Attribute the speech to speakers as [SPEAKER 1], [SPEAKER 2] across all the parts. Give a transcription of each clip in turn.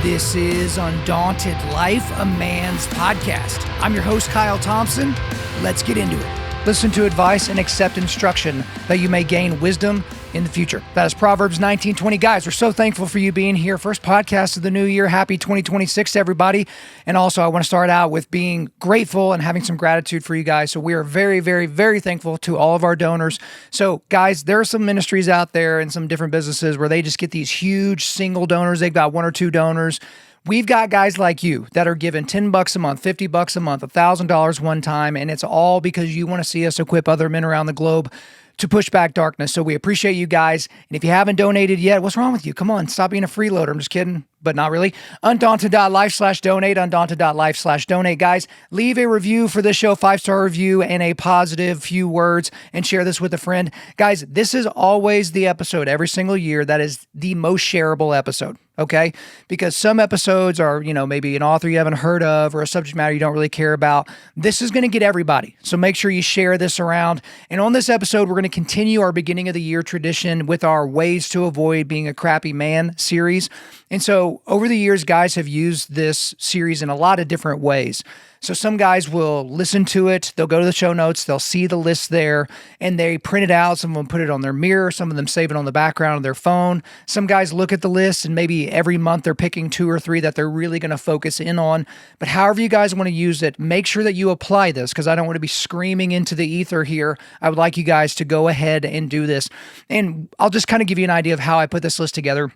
[SPEAKER 1] This is Undaunted.Life, a man's podcast. I'm your host, Kyle Thompson. Let's get into it. Listen to advice and accept instruction that you may gain wisdom in the future. That is Proverbs 19:20. Guys, we're so thankful for you being here. First podcast of the new year. Happy 2026 to everybody. And also, I want to start out with being grateful and having some gratitude for you guys. So we are very, very, very thankful to all of our donors. So guys, there are some ministries out there and some different businesses where they just get these huge single donors. They've got one or two donors. We've got guys like you that are giving $10 a month, $50 a month, $1,000 one time, and it's all because you want to see us equip other men around the globe to push back darkness. So we appreciate you guys. And if you haven't donated yet, what's wrong with you? Come on, stop being a freeloader. I'm just kidding, but not really. Undaunted.Life/donate, Undaunted.Life/donate. Guys, leave a review for this show, 5-star review and a positive few words, and share this with a friend. Guys, this is always the episode every single year that is the most shareable episode. Okay? Because some episodes are, maybe an author you haven't heard of or a subject matter you don't really care about. This is going to get everybody. So make sure you share this around. And on this episode, we're going to continue our beginning of the year tradition with our Ways to Avoid Being a Crappy Man series. And so over the years, guys have used this series in a lot of different ways. So some guys will listen to it, they'll go to the show notes, they'll see the list there, and they print it out. Some of them put it on their mirror, some of them save it on the background of their phone. Some guys look at the list, and maybe every month they're picking 2 or 3 that they're really going to focus in on. But however you guys want to use it, make sure that you apply this, because I don't want to be screaming into the ether here. I would like you guys to go ahead and do this. And I'll just kind of give you an idea of how I put this list together.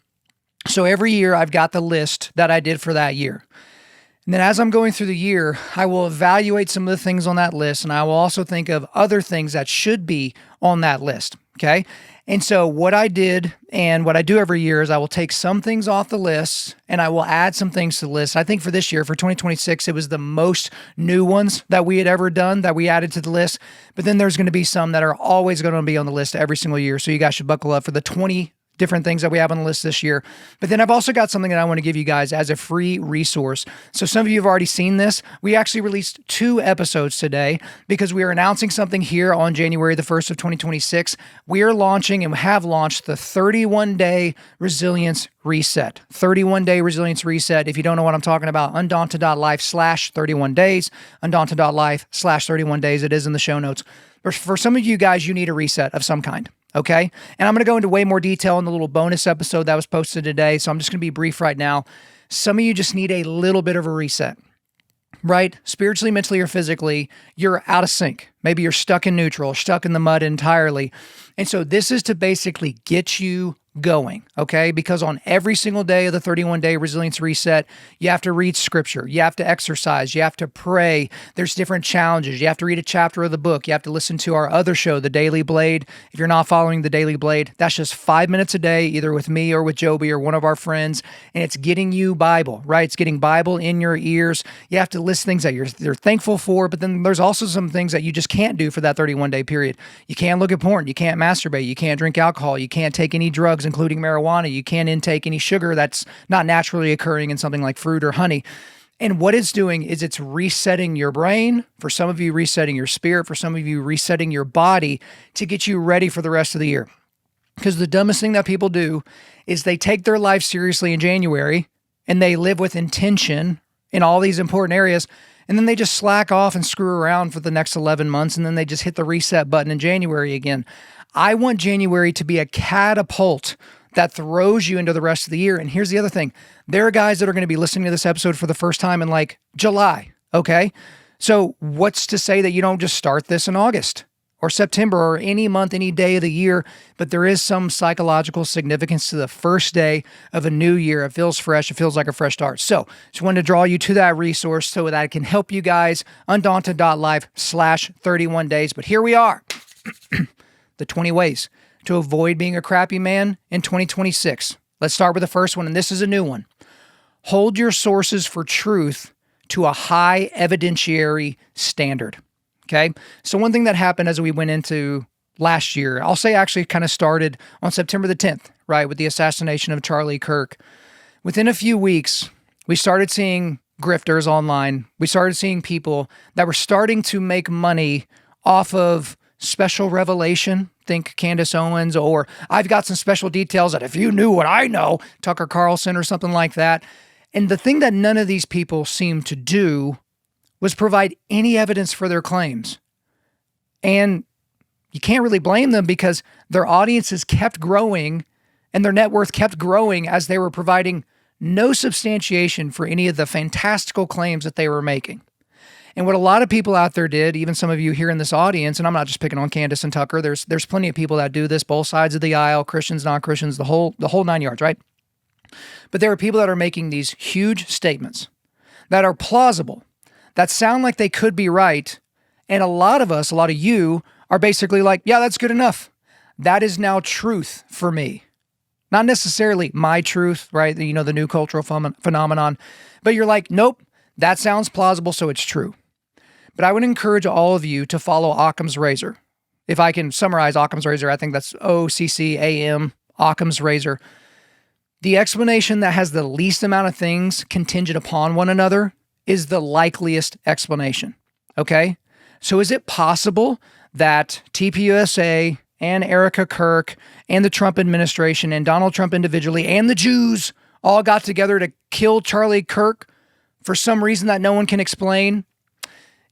[SPEAKER 1] So every year I've got the list that I did for that year. And then as I'm going through the year, I will evaluate some of the things on that list, and I will also think of other things that should be on that list, okay? And so what I did and what I do every year is I will take some things off the list and I will add some things to the list. I think for this year, for 2026, it was the most new ones that we had ever done that we added to the list. But then there's going to be some that are always going to be on the list every single year. So you guys should buckle up for the 20 different things that we have on the list this year. But then I've also got something that I want to give you guys as a free resource. So some of you have already seen this. We actually released 2 episodes today because we are announcing something here on January the 1st of 2026. We are launching and have launched the 31-day resilience reset. 31-day resilience reset. If you don't know what I'm talking about, Undaunted.Life/31 days, Undaunted.Life/31 days. It is in the show notes. But for some of you guys, you need a reset of some kind. Okay. And I'm going to go into way more detail in the little bonus episode that was posted today. So I'm just going to be brief right now. Some of you just need a little bit of a reset, right? Spiritually, mentally, or physically, you're out of sync. Maybe you're stuck in neutral, stuck in the mud entirely. And so this is to basically get you going, okay? Because on every single day of the 31-day resilience reset, you have to read scripture, you have to exercise, you have to pray. There's different challenges. You have to read a chapter of the book. You have to listen to our other show, The Daily Blade. If you're not following The Daily Blade, that's just 5 minutes a day, either with me or with Joby or one of our friends. And it's getting you Bible, right? It's getting Bible in your ears. You have to list things that you're thankful for, but then there's also some things that you just can't do for that 31-day period. You can't look at porn. You can't masturbate. You can't drink alcohol. You can't take any drugs, including marijuana. You can't intake any sugar that's not naturally occurring in something like fruit or honey. And what it's doing is it's resetting your brain, for some of you resetting your spirit, for some of you resetting your body to get you ready for the rest of the year. Because the dumbest thing that people do is they take their life seriously in January and they live with intention in all these important areas, and then they just slack off and screw around for the next 11 months, and then they just hit the reset button in January again. I want January to be a catapult that throws you into the rest of the year. And here's the other thing. There are guys that are going to be listening to this episode for the first time in like July, okay? So what's to say that you don't just start this in August or September or any month, any day of the year? But there is some psychological significance to the first day of a new year. It feels fresh. It feels like a fresh start. So just wanted to draw you to that resource so that I can help you guys. Undaunted.Life/31 days. But here we are. The 20 ways to avoid being a crappy man in 2026. Let's start with the first one, and this is a new one. Hold your sources for truth to a high evidentiary standard, okay? So one thing that happened as we went into last year, I'll say actually kind of started on September the 10th, right, with the assassination of Charlie Kirk. Within a few weeks, we started seeing grifters online. We started seeing people that were starting to make money off of special revelation, think Candace Owens, or I've got some special details that if you knew what I know, Tucker Carlson or something like that. And the thing that none of these people seemed to do was provide any evidence for their claims. And you can't really blame them because their audiences kept growing and their net worth kept growing as they were providing no substantiation for any of the fantastical claims that they were making. And what a lot of people out there did, even some of you here in this audience, and I'm not just picking on Candace and Tucker, there's plenty of people that do this, both sides of the aisle, Christians, non-Christians, the whole 9 yards, right? But there are people that are making these huge statements that are plausible, that sound like they could be right. And a lot of you are basically like, yeah, that's good enough. That is now truth for me. Not necessarily my truth, right? The new cultural phenomenon, but you're like, nope, that sounds plausible, so it's true. But I would encourage all of you to follow Occam's razor. If I can summarize Occam's razor, I think that's OCCAM, Occam's razor. The explanation that has the least amount of things contingent upon one another is the likeliest explanation, okay? So is it possible that TPUSA and Erica Kirk and the Trump administration and Donald Trump individually and the Jews all got together to kill Charlie Kirk for some reason that no one can explain?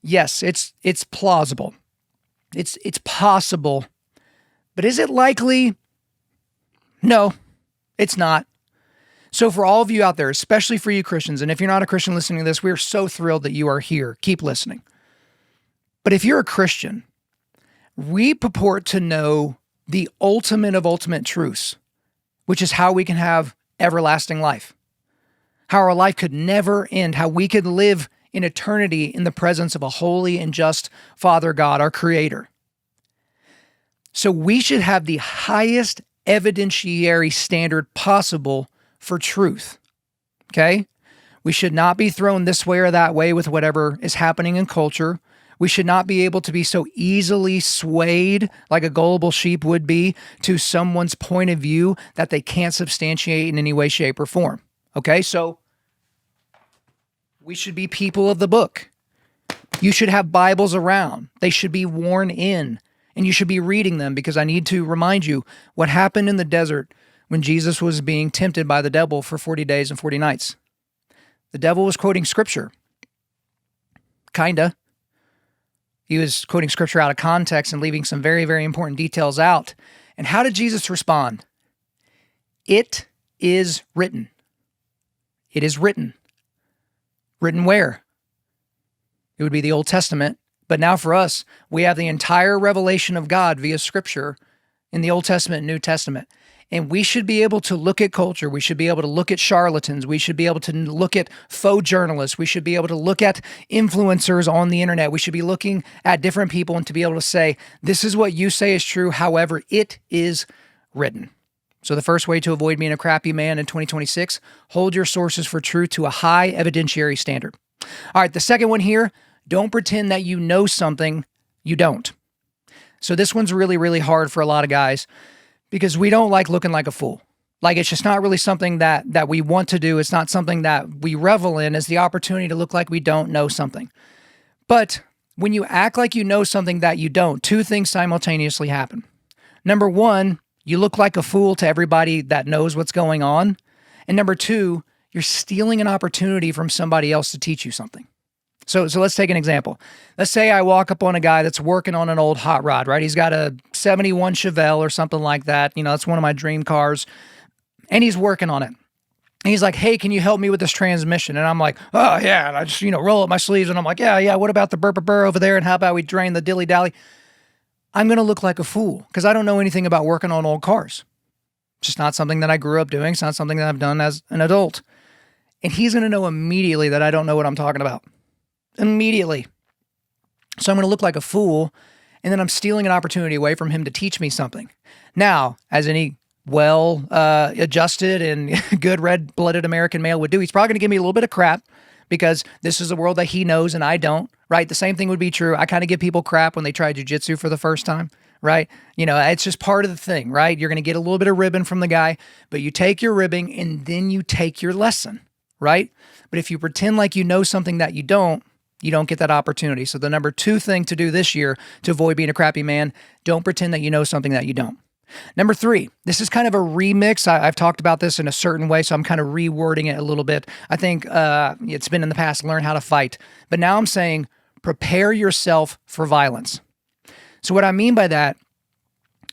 [SPEAKER 1] Yes, it's plausible. It's possible. But is it likely? No, it's not. So for all of you out there, especially for you Christians, and if you're not a Christian listening to this, we are so thrilled that you are here. Keep listening. But if you're a Christian, we purport to know the ultimate of ultimate truths, which is how we can have everlasting life, how our life could never end, how we could live in eternity in the presence of a holy and just Father God, our Creator. So we should have the highest evidentiary standard possible for truth, okay? We should not be thrown this way or that way with whatever is happening in culture. We should not be able to be so easily swayed like a gullible sheep would be to someone's point of view that they can't substantiate in any way, shape, or form, okay? So we should be people of the book. You should have Bibles around. They should be worn in, and you should be reading them because I need to remind you what happened in the desert when Jesus was being tempted by the devil for 40 days and 40 nights. The devil was quoting scripture. Kinda. He was quoting scripture out of context and leaving some very, very important details out. And how did Jesus respond? It is written. It is written. Written where? It would be the Old Testament. But now for us, we have the entire revelation of God via scripture in the Old Testament and New Testament. And we should be able to look at culture. We should be able to look at charlatans. We should be able to look at faux journalists. We should be able to look at influencers on the internet. We should be looking at different people and to be able to say, this is what you say is true. However, it is written. So the first way to avoid being a crappy man in 2026, hold your sources for truth to a high evidentiary standard. All right, the second one here, don't pretend that you know something you don't. So this one's really, really hard for a lot of guys because we don't like looking like a fool. Like it's just not really something that we want to do. It's not something that we revel in, is the opportunity to look like we don't know something. But when you act like you know something that you don't, two things simultaneously happen. Number one, you look like a fool to everybody that knows what's going on. And number two, you're stealing an opportunity from somebody else to teach you something. So let's take an example. Let's say I walk up on a guy that's working on an old hot rod, right? He's got a 71 Chevelle or something like that. You know, it's one of my dream cars. And he's working on it. And he's like, hey, can you help me with this transmission? And I'm like, oh, yeah. And I just, roll up my sleeves and I'm like, yeah. What about the burr over there? And how about we drain the dilly-dally? I'm going to look like a fool because I don't know anything about working on old cars. It's just not something that I grew up doing. It's not something that I've done as an adult. And he's going to know immediately that I don't know what I'm talking about. Immediately. So I'm going to look like a fool, and then I'm stealing an opportunity away from him to teach me something. Now, as any adjusted and good red-blooded American male would do, he's probably going to give me a little bit of crap because this is a world that he knows and I don't, right? The same thing would be true. I kind of give people crap when they try jiu-jitsu for the first time, right? It's just part of the thing, right? You're going to get a little bit of ribbing from the guy, but you take your ribbing and then you take your lesson, right? But if you pretend like you know something that you don't get that opportunity. So the number two thing to do this year to avoid being a crappy man, don't pretend that you know something that you don't. Number 3, this is kind of a remix. I've talked about this in a certain way, so I'm kind of rewording it a little bit. I think it's been in the past, learn how to fight. But now I'm saying prepare yourself for violence. So what I mean by that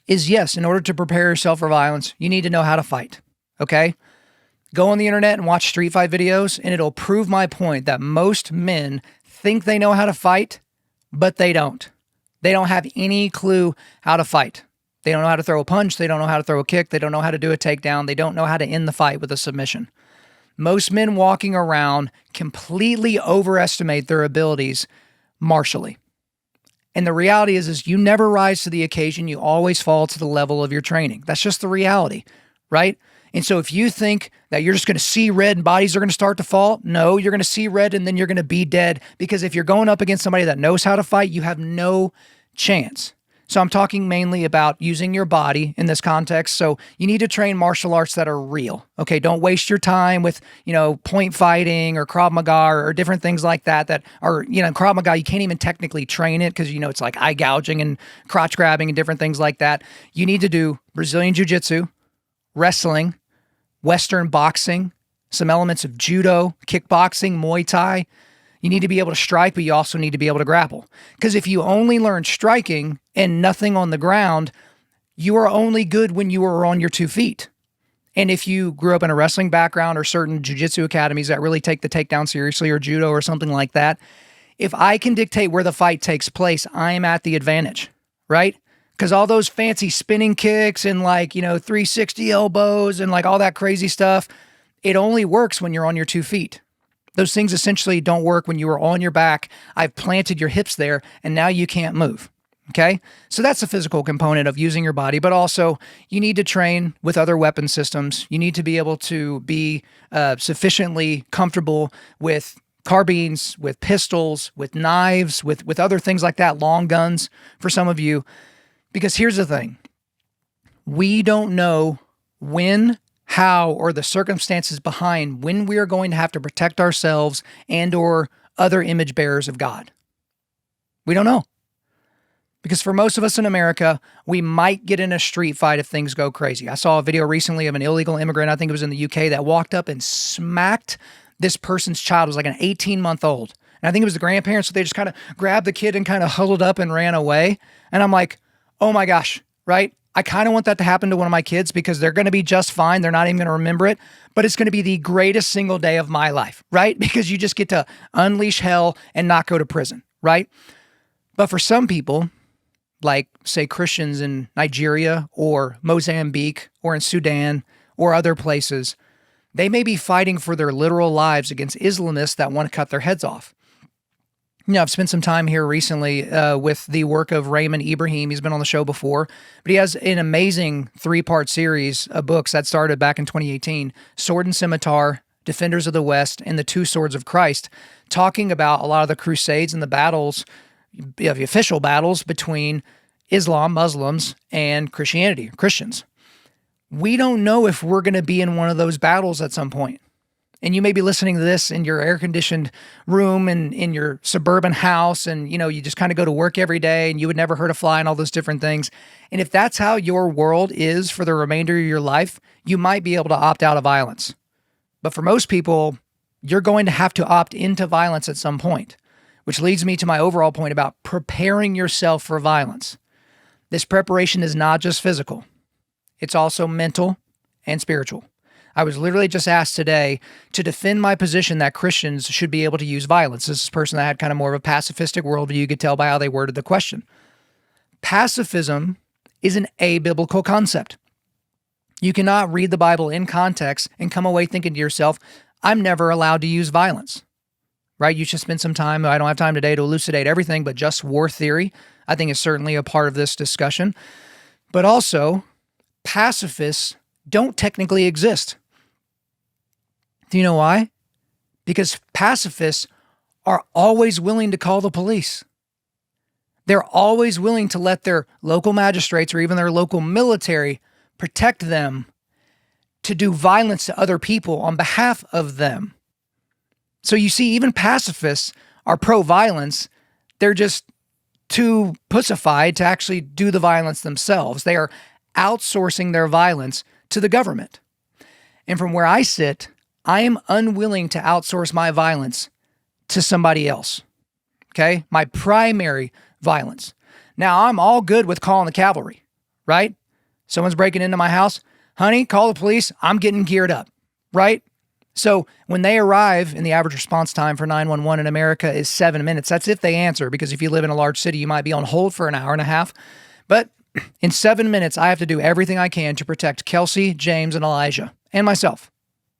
[SPEAKER 1] is, yes, in order to prepare yourself for violence, you need to know how to fight, okay? Go on the internet and watch street fight videos, and it'll prove my point that most men think they know how to fight, but they don't. They don't have any clue how to fight. They don't know how to throw a punch. They don't know how to throw a kick. They don't know how to do a takedown. They don't know how to end the fight with a submission. Most men walking around completely overestimate their abilities martially. And the reality is you never rise to the occasion. You always fall to the level of your training. That's just the reality, right? And so if you think that you're just going to see red and bodies are going to start to fall, no, you're going to see red and then you're going to be dead, because if you're going up against somebody that knows how to fight, you have no chance. So I'm talking mainly about using your body in this context. So you need to train martial arts that are real. Okay, don't waste your time with, point fighting or Krav Maga or different things like that are, Krav Maga, you can't even technically train it because, it's like eye gouging and crotch grabbing and different things like that. You need to do Brazilian Jiu-Jitsu, wrestling, Western boxing, some elements of judo, kickboxing, Muay Thai. You need to be able to strike, but you also need to be able to grapple. Because if you only learn striking and nothing on the ground, you are only good when you are on your 2 feet. And if you grew up in a wrestling background or certain jiu-jitsu academies that really take the takedown seriously, or judo or something like that, if I can dictate where the fight takes place, I'm at the advantage, right? Because all those fancy spinning kicks and 360 elbows and all that crazy stuff, it only works when you're on your 2 feet. Those things essentially don't work when you are on your back. I've planted your hips there and now you can't move. Okay? So that's the physical component of using your body, but also you need to train with other weapon systems. You need to be able to be sufficiently comfortable with carbines, with pistols, with knives, with other things like that, long guns for some of you. Because here's the thing. We don't know when, how, or the circumstances behind when we are going to have to protect ourselves and or other image bearers of God. We don't know. Because for most of us in America, we might get in a street fight if things go crazy. I saw a video recently of an illegal immigrant, I think it was in the UK, that walked up and smacked this person's child. It was like an 18-month-old. And I think it was the grandparents, so they just kind of grabbed the kid and kind of huddled up and ran away. And I'm like, oh my gosh, right? I kind of want that to happen to one of my kids because they're going to be just fine. They're not even going to remember it, but it's going to be the greatest single day of my life, right? Because you just get to unleash hell and not go to prison, right? But for some people, like say Christians in Nigeria or Mozambique or in Sudan or other places, they may be fighting for their literal lives against Islamists that want to cut their heads off. I've spent some time here recently with the work of Raymond Ibrahim. He's been on the show before, but he has an amazing 3-part series of books that started back in 2018, Sword and Scimitar, Defenders of the West, and the Two Swords of Christ, talking about a lot of the crusades and the battles, the official battles between Islam, Muslims, and Christianity, Christians. We don't know if we're going to be in one of those battles at some point. And you may be listening to this in your air-conditioned room and in your suburban house, and you just kind of go to work every day and you would never hurt a fly and all those different things. And if that's how your world is for the remainder of your life, you might be able to opt out of violence. But for most people, you're going to have to opt into violence at some point, which leads me to my overall point about preparing yourself for violence. This preparation is not just physical. It's also mental and spiritual. I was literally just asked today to defend my position that Christians should be able to use violence. This is a person that had kind of more of a pacifistic worldview. You could tell by how they worded the question. Pacifism is an abiblical concept. You cannot read the Bible in context and come away thinking to yourself, I'm never allowed to use violence, right? You should spend some time. I don't have time today to elucidate everything, but just war theory, I think, is certainly a part of this discussion. But also, pacifists don't technically exist. Do you know why? Because pacifists are always willing to call the police. They're always willing to let their local magistrates or even their local military protect them to do violence to other people on behalf of them. So you see, even pacifists are pro-violence. They're just too pussified to actually do the violence themselves. They are outsourcing their violence to the government. And from where I sit, I am unwilling to outsource my violence to somebody else. Okay? My primary violence. Now, I'm all good with calling the cavalry, right? Someone's breaking into my house. Honey, call the police. I'm getting geared up, right? So when they arrive, and the average response time for 911 in America is 7 minutes. That's if they answer, because if you live in a large city, you might be on hold for an hour and a half. But in 7 minutes, I have to do everything I can to protect Kelsey, James, and Elijah, and myself,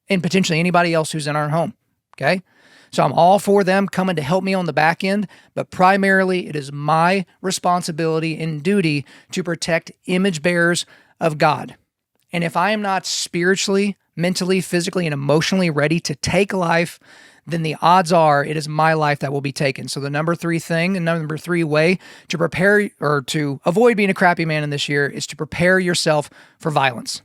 [SPEAKER 1] and potentially anybody else who's in our home, okay? So I'm all for them coming to help me on the back end, but primarily it is my responsibility and duty to protect image bearers of God. And if I am not spiritually, mentally, physically, and emotionally ready to take life, then the odds are it is my life that will be taken. So the number 3 thing and number 3 way to prepare or to avoid being a crappy man in this year is to prepare yourself for violence.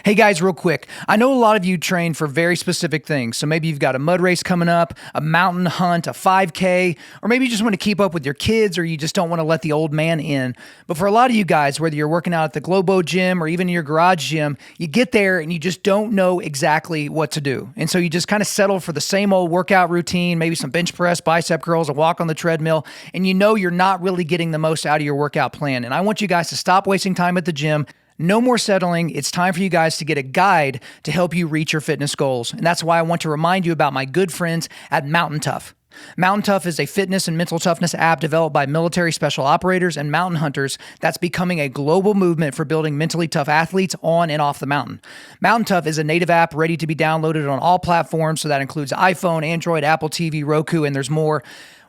[SPEAKER 1] Hey guys, real quick. I know a lot of you train for very specific things. So maybe you've got a mud race coming up, a mountain hunt, a 5K, or maybe you just want to keep up with your kids, or you just don't want to let the old man in. But for a lot of you guys, whether you're working out at the Globo gym or even your garage gym, you get there and you just don't know exactly what to do. And so you just kind of settle for the same old workout routine, maybe some bench press, bicep curls, a walk on the treadmill, and you know you're not really getting the most out of your workout plan. And I want you guys to stop wasting time at the gym. No more settling. It's time for you guys to get a guide to help you reach your fitness goals. And that's why I want to remind you about my good friends at Mountain Tough. Mountain Tough is a fitness and mental toughness app developed by military special operators and mountain hunters that's becoming a global movement for building mentally tough athletes on and off the mountain. Mountain Tough is a native app ready to be downloaded on all platforms, so that includes iPhone, Android, Apple TV, Roku, and there's more.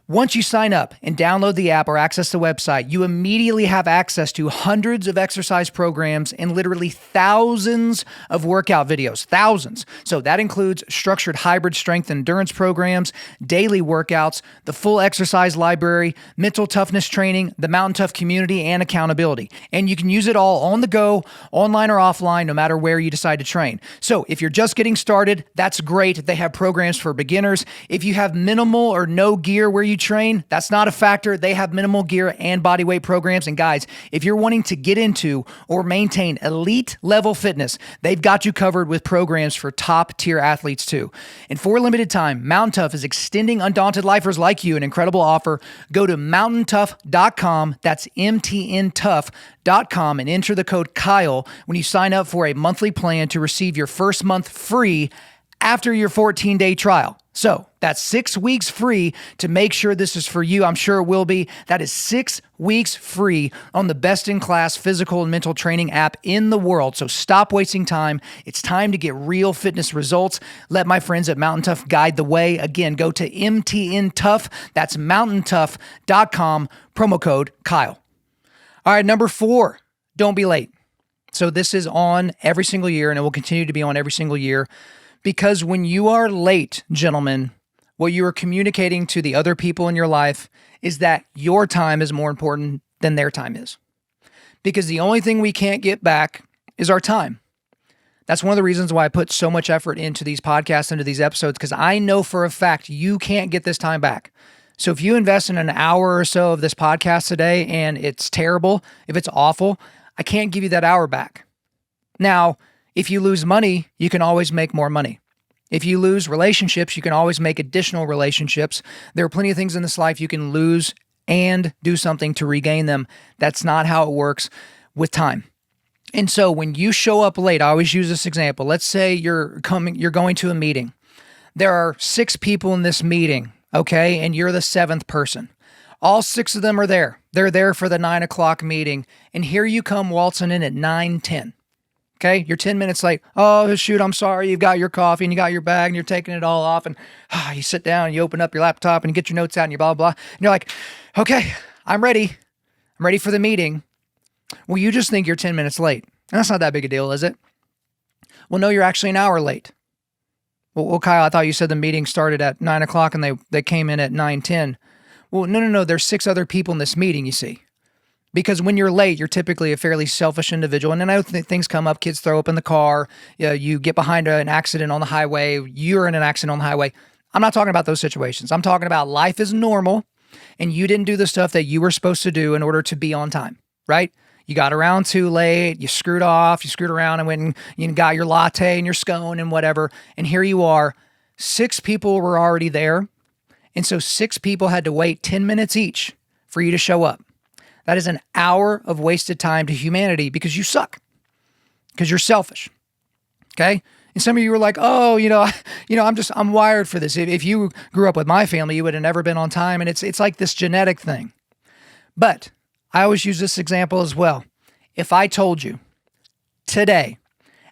[SPEAKER 1] Once you sign up and download the app or access the website, you immediately have access to hundreds of exercise programs and literally thousands of workout videos, thousands. So that includes structured hybrid strength and endurance programs, daily workouts, the full exercise library, mental toughness training, the Mountain Tough community, and accountability. And you can use it all on the go, online or offline, no matter where you decide to train. So if you're just getting started, that's great. They have programs for beginners. If you have minimal or no gear where you train, that's not a factor. They have minimal gear and body weight programs. And guys, if you're wanting to get into or maintain elite level fitness, they've got you covered with programs for top tier athletes too. And for a limited time, Mountain Tough is extending Undaunted Lifers like you an incredible offer. Go to mountaintough.com. That's MTNtough.com and enter the code Kyle when you sign up for a monthly plan to receive your first month free after your 14-day trial. So that's 6 weeks free to make sure this is for you. I'm sure it will be. That is 6 weeks free on the best-in-class physical and mental training app in the world. So stop wasting time. It's time to get real fitness results. Let my friends at Mountain Tough guide the way. Again, go to MTNtough. That's mountaintough.com, promo code Kyle. All right, number 4, don't be late. So this is on every single year, and it will continue to be on every single year. Because when you are late, gentlemen, what you are communicating to the other people in your life is that your time is more important than their time is. Because the only thing we can't get back is our time. That's one of the reasons why I put so much effort into these podcasts, into these episodes, because I know for a fact you can't get this time back. So if you invest in an hour or so of this podcast today and it's terrible, if it's awful, I can't give you that hour back. Now, if you lose money, you can always make more money. If you lose relationships, you can always make additional relationships. There are plenty of things in this life you can lose and do something to regain them. That's not how it works with time. And so when you show up late, I always use this example. Let's say you're going to a meeting. There are 6 people in this meeting, okay? And you're the 7th person. All 6 of them are there. They're there for the 9 o'clock meeting. And here you come waltzing in at 9:10. Okay, you're 10 minutes late. Oh, shoot, I'm sorry. You've got your coffee and you got your bag and you're taking it all off. And you sit down and you open up your laptop and you get your notes out and you blah, blah, blah. And you're like, okay, I'm ready. I'm ready for the meeting. Well, you just think you're 10 minutes late. And that's not that big a deal, is it? Well, no, you're actually an hour late. Well, Kyle, I thought you said the meeting started at 9 o'clock and they came in at 9:10. Well, no. There's 6 other people in this meeting, you see. Because when you're late, you're typically a fairly selfish individual. And I know things come up, kids throw up in the car, you get behind an accident on the highway, you're in an accident on the highway. I'm not talking about those situations. I'm talking about life is normal and you didn't do the stuff that you were supposed to do in order to be on time, right? You got around too late, you screwed around and went and you got your latte and your scone and whatever. And here you are, 6 people were already there. And so 6 people had to wait 10 minutes each for you to show up. That is an hour of wasted time to humanity because you suck, because you're selfish. Okay. And some of you were like, oh, I'm wired for this. If you grew up with my family, you would have never been on time. And it's like this genetic thing. But I always use this example as well. If I told you today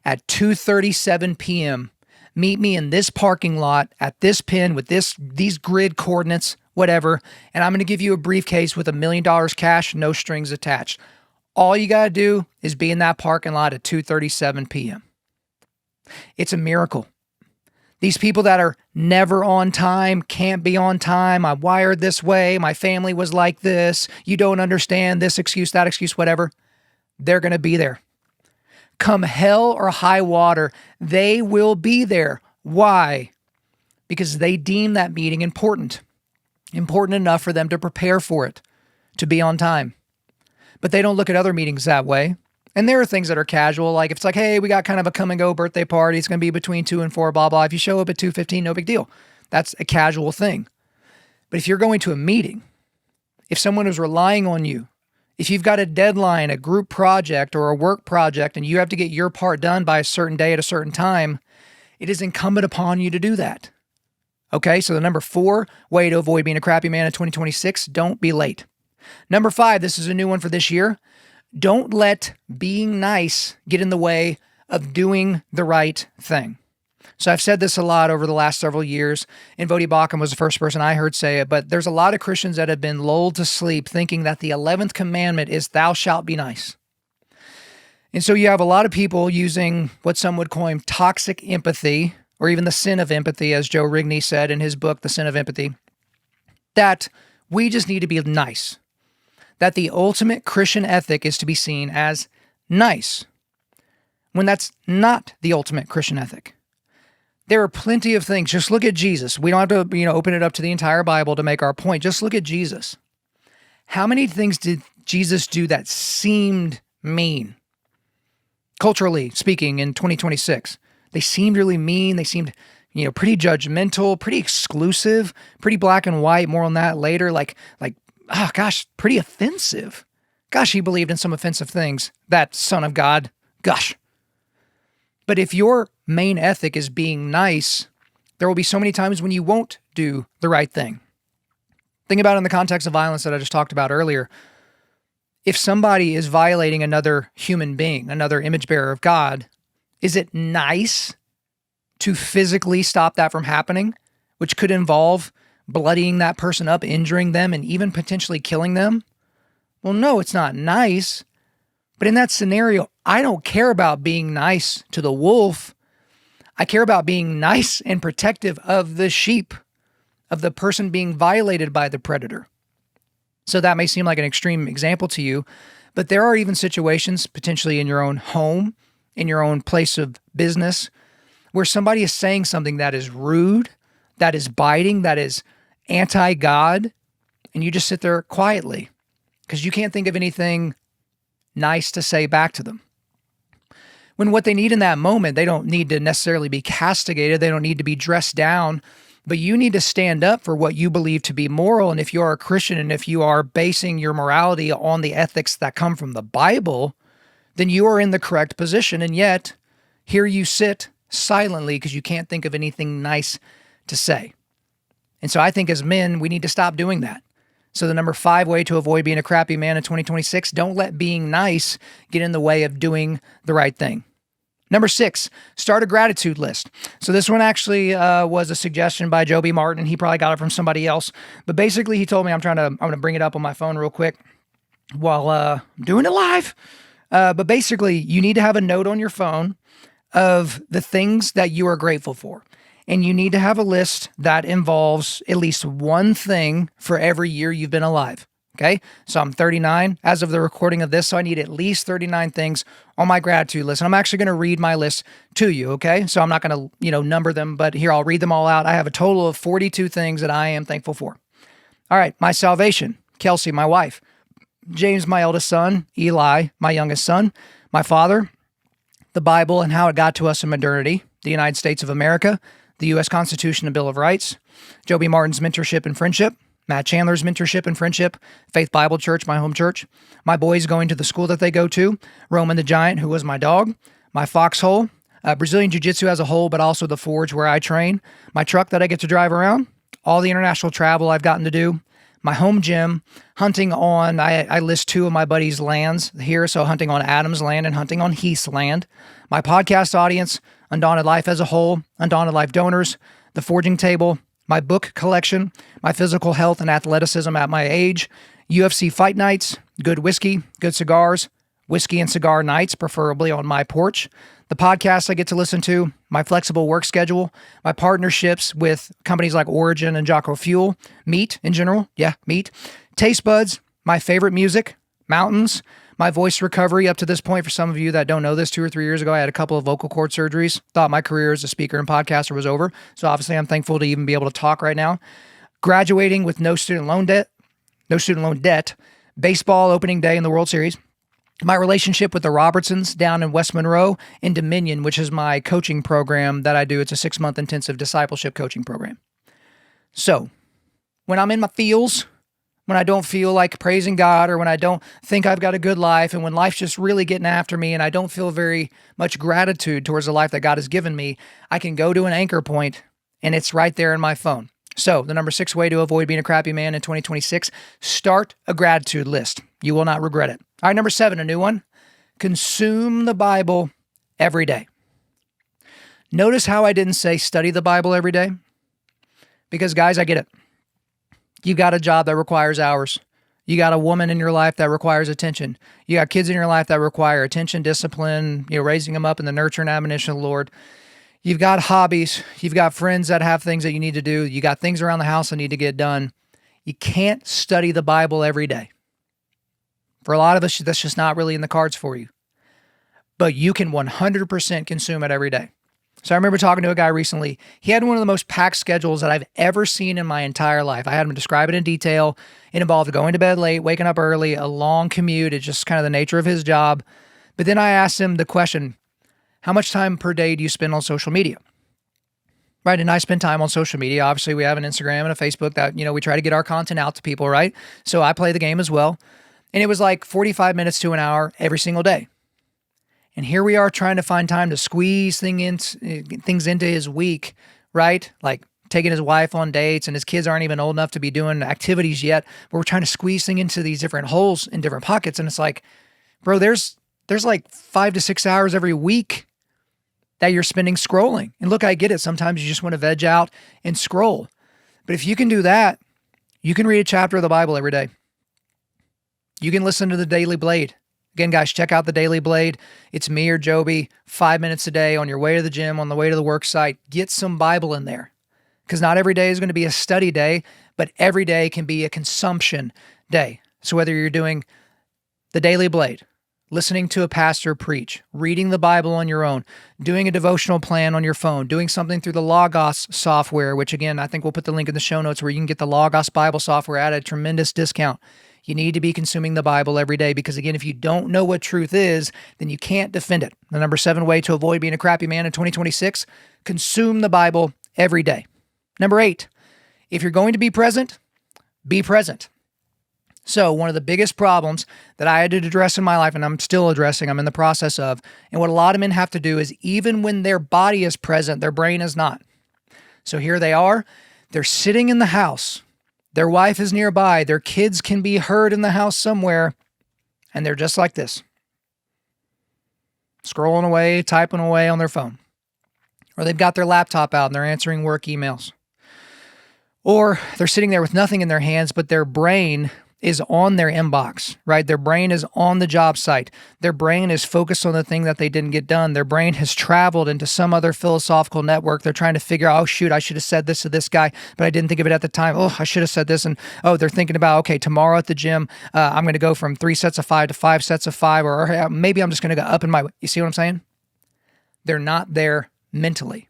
[SPEAKER 1] at 2:37 p.m., meet me in this parking lot at this pin with these grid coordinates, whatever, and I'm going to give you a briefcase with $1 million cash, no strings attached. All you got to do is be in that parking lot at 2:37 p.m. It's a miracle. These people that are never on time, can't be on time, I'm wired this way, my family was like this, you don't understand this excuse, that excuse, whatever, they're going to be there. Come hell or high water, they will be there. Why? Because they deem that meeting important enough for them to prepare for it, to be on time. But they don't look at other meetings that way. And there are things that are casual, like if it's like, hey, we got kind of a come and go birthday party. It's going to be between 2 and 4, blah, blah. If you show up at 2:15, no big deal. That's a casual thing. But if you're going to a meeting, if someone is relying on you, if you've got a deadline, a group project or a work project, and you have to get your part done by a certain day at a certain time, it is incumbent upon you to do that. Okay, so the number 4 way to avoid being a crappy man in 2026, don't be late. Number 5, this is a new one for this year. Don't let being nice get in the way of doing the right thing. So I've said this a lot over the last several years, and Vodi Bakum was the first person I heard say it, but there's a lot of Christians that have been lulled to sleep thinking that the 11th commandment is thou shalt be nice. And so you have a lot of people using what some would coin toxic empathy, or even the sin of empathy, as Joe Rigney said in his book, The Sin of Empathy, that we just need to be nice. That the ultimate Christian ethic is to be seen as nice, when that's not the ultimate Christian ethic. There are plenty of things. Just look at Jesus. We don't have to, open it up to the entire Bible to make our point. Just look at Jesus. How many things did Jesus do that seemed mean? Culturally speaking, in 2026, they seemed really mean. They seemed, pretty judgmental, pretty exclusive, pretty black and white. More on that later. Pretty offensive. Gosh, he believed in some offensive things. That Son of God. Gosh. But if your main ethic is being nice, there will be so many times when you won't do the right thing. Think about it in the context of violence that I just talked about earlier. If somebody is violating another human being, another image bearer of God, is it nice to physically stop that from happening, which could involve bloodying that person up, injuring them, and even potentially killing them? Well, no, it's not nice. But in that scenario, I don't care about being nice to the wolf. I care about being nice and protective of the sheep, of the person being violated by the predator. So that may seem like an extreme example to you, but there are even situations, potentially in your own home, in your own place of business, where somebody is saying something that is rude, that is biting, that is anti-God, and you just sit there quietly because you can't think of anything nice to say back to them. When what they need in that moment, they don't need to necessarily be castigated, they don't need to be dressed down, but you need to stand up for what you believe to be moral. And if you are a Christian and if you are basing your morality on the ethics that come from the Bible, then you are in the correct position. And yet, here you sit silently because you can't think of anything nice to say. And so I think as men, we need to stop doing that. So the number 5 way to avoid being a crappy man in 2026, don't let being nice get in the way of doing the right thing. Number 6, start a gratitude list. So this one actually was a suggestion by Joe B. Martin. He probably got it from somebody else. But basically he told me, I'm going to bring it up on my phone real quick while I'm doing it live. But basically you need to have a note on your phone of the things that you are grateful for. And you need to have a list that involves at least one thing for every year you've been alive. Okay, so I'm 39 as of the recording of this, so I need at least 39 things on my gratitude list. And I'm actually going to read my list to you, okay? So I'm not going to, number them, but here, I'll read them all out. I have a total of 42 things that I am thankful for. All right, my salvation, Kelsey, my wife, James, my eldest son, Eli, my youngest son, my father, the Bible and how it got to us in modernity, the United States of America, the U.S. Constitution and Bill of Rights, Joby Martin's mentorship and friendship, Matt Chandler's mentorship and friendship, Faith Bible Church, my home church, my boys going to the school that they go to, Roman the Giant, who was my dog, my foxhole, Brazilian Jiu-Jitsu as a whole, but also the Forge where I train, my truck that I get to drive around, all the international travel I've gotten to do, my home gym, hunting on, I list two of my buddies' lands here, so hunting on Adam's land and hunting on Heath's land, my podcast audience, Undaunted.Life as a whole, Undaunted.Life donors, the forging table, my book collection, my physical health and athleticism at my age, UFC fight nights, good whiskey, good cigars, whiskey and cigar nights, preferably on my porch, the podcasts I get to listen to, my flexible work schedule, my partnerships with companies like Origin and Jocko Fuel, meat in general, meat, taste buds, my favorite music, mountains, my voice recovery up to this point. For some of you that don't know this, 2 or 3 years ago, I had a couple of vocal cord surgeries, thought my career as a speaker and podcaster was over. So obviously I'm thankful to even be able to talk right now. Graduating with no student loan debt, baseball opening day in the World Series, my relationship with the Robertsons down in West Monroe, and Dominion, which is my coaching program that I do. It's a 6-month intensive discipleship coaching program. So when I'm in my feels, when I don't feel like praising God, or when I don't think I've got a good life, and when life's just really getting after me and I don't feel very much gratitude towards the life that God has given me, I can go to an anchor point and it's right there in my phone. So the number 6 way to avoid being a crappy man in 2026, start a gratitude list. You will not regret it. All right, number 7, a new one. Consume the Bible every day. Notice how I didn't say study the Bible every day? Because guys, I get it. You got a job that requires hours. You got a woman in your life that requires attention. You got kids in your life that require attention, discipline, raising them up in the nurture and admonition of the Lord. You've got hobbies. You've got friends that have things that you need to do. You got things around the house that need to get done. You can't study the Bible every day. For a lot of us, that's just not really in the cards for you. But you can 100% consume it every day. So I remember talking to a guy recently. He had one of the most packed schedules that I've ever seen in my entire life. I had him describe it in detail. It involved going to bed late, waking up early, a long commute. It's just kind of the nature of his job. But then I asked him the question, how much time per day do you spend on social media? Right, and I spend time on social media. Obviously, we have an Instagram and a Facebook that, we try to get our content out to people, right? So I play the game as well. And it was like 45 minutes to an hour every single day. And here we are trying to find time to squeeze things into his week, right? Like taking his wife on dates, and his kids aren't even old enough to be doing activities yet. But we're trying to squeeze things into these different holes in different pockets. And it's like, bro, there's like 5 to 6 hours every week that you're spending scrolling. And look, I get it. Sometimes you just want to veg out and scroll. But if you can do that, you can read a chapter of the Bible every day. You can listen to the Daily Blade. Again, guys, check out the Daily Blade. It's me or Joby, 5 minutes a day on your way to the gym, on the way to the work site. Get some Bible in there. Because not every day is going to be a study day, but every day can be a consumption day. So whether you're doing the Daily Blade, listening to a pastor preach, reading the Bible on your own, doing a devotional plan on your phone, doing something through the Logos software, which again, I think we'll put the link in the show notes where you can get the Logos Bible software at a tremendous discount. You need to be consuming the Bible every day because again, if you don't know what truth is, then you can't defend it. The number 7 way to avoid being a crappy man in 2026, consume the Bible every day. Number 8, if you're going to be present, be present. So one of the biggest problems that I had to address in my life, and I'm still addressing, I'm in the process of, and what a lot of men have to do is even when their body is present, their brain is not. So here they are, they're sitting in the house, their wife is nearby, their kids can be heard in the house somewhere, and they're just like this, scrolling away, typing away on their phone. Or they've got their laptop out and they're answering work emails. Or they're sitting there with nothing in their hands, but their brain is on their inbox, right? Their brain is on the job site. Their brain is focused on the thing that they didn't get done. Their brain has traveled into some other philosophical network. They're trying to figure out, oh shoot, I should have said this to this guy, but I didn't think of it at the time. Oh, I should have said this. And they're thinking about, okay, tomorrow at the gym, I'm going to go from 3 sets of 5 to 5 sets of 5, or maybe I'm just going to go up in my, you see what I'm saying? They're not there mentally.